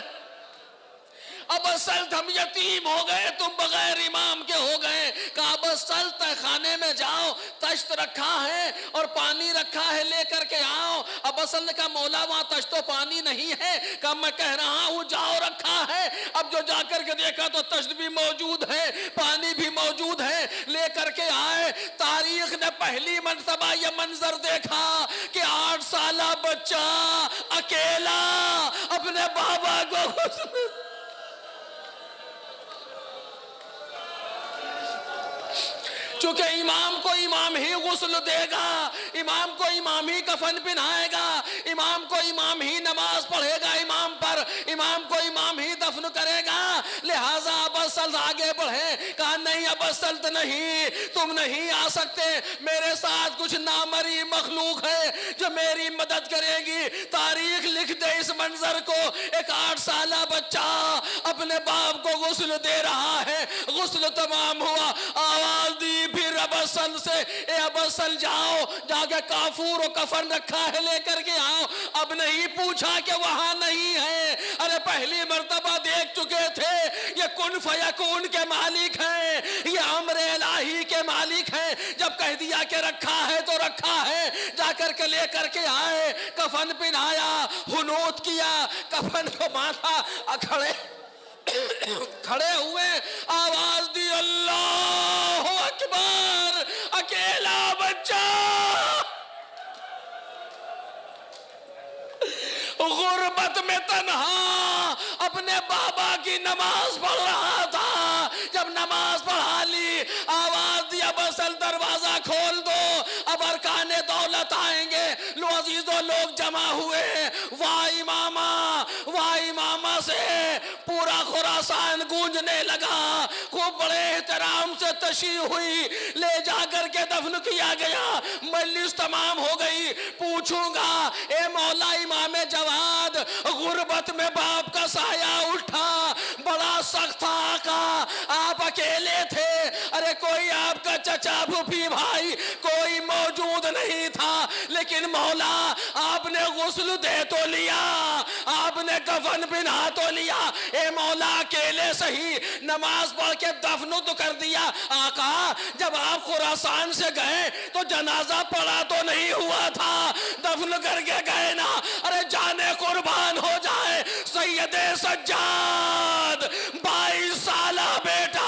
اب اصل ہم یتیم ہو گئے, تم بغیر امام کے ہو گئے. کہا اب اصل تہ خانے میں جاؤ, تشت رکھا ہے اور پانی رکھا ہے, لے کر کے آؤ. اب اصل نے کہا مولا وہاں تشت و پانی نہیں ہے. کہا میں کہہ رہا ہوں جاؤ, رکھا ہے. اب جو جا کر کے دیکھا تو تشت بھی موجود ہے, پانی بھی موجود ہے, لے کر کے آئے. تاریخ نے پہلی مرتبہ یہ منظر دیکھا کہ 8 سالہ بچہ اکیلا اپنے بابا کو چونکہ امام کو امام ہی غسل دے گا, امام کو امام ہی کفن پہنائے گا, امام کو امام ہی نماز پڑھے گا امام پر, امام کو امام ہی دفن کرے گا. لہٰذا ابو سلط آگے بڑھے. کہا نہیں ابو سلط نہیں, تم نہیں آ سکتے, میرے ساتھ کچھ نامری مخلوق ہے جو میری مدد کرے گی. تاریخ لکھ دے اس منظر کو, ایک 8 سالہ بچہ اپنے باپ کو غسل دے رہا ہے. غسل تمام ہوا, آواز دی پھر ابو سلط سے, اے ابو سلط جاؤ, جا کے کافور و کفن رکھا ہے لے کر کے آؤ. اب نہیں پوچھا کہ وہاں نہیں ہے, ارے پہلی مرتبہ دیکھ چکے تھے. یہ کن فیکون کے مالک ہیں, یہ امر الہی کے مالک ہیں. جب کہہ دیا کہ رکھا ہے تو رکھا ہے, جا کر کے لے کر کے آئے, کفن پہنایا, حنوط کیا, کفن کو باندھا, کھڑے ہوئے, آواز دی اللہ اکبر. اکیلا بچہ غربت غربت میں تنہا اپنے بابا کی نماز پڑھ رہا تھا. جب نماز پڑھا لی آواز دیا بسل دروازہ کھول دو اب ارکان دولت آئیں گے. لو عزیزو لوگ جمع ہوئے. واہ امامہ سے پورا خراسان گونجنے لگا. خوب بڑے احترام سے تشیع ہوئی, لے جا کر کے دفن کیا گیا. مجلس تمام ہو گئی. پوچھوں گا اے مولا امام جواد, غربت میں باپ کا سایہ اٹھا, بڑا سخت تھا آقا, آپ اکیلے تھے, ارے کوئی آپ کا چچا پھوپھی بھائی کوئی موجود نہیں تھا, لیکن مولا آپ نے غسل دے تو لیا, آپ نے کفن پہنا تو لیا, اے مولا اکیلے سہی نماز پڑھ کے دفن تو کر دیا. آقا جب آپ خراسان سے گئے تو جنازہ پڑا تو نہیں ہوا تھا, دفن کر کے گئے نا. ارے جانے قربان ہو جائے سید سجاد, 22 سالہ بیٹا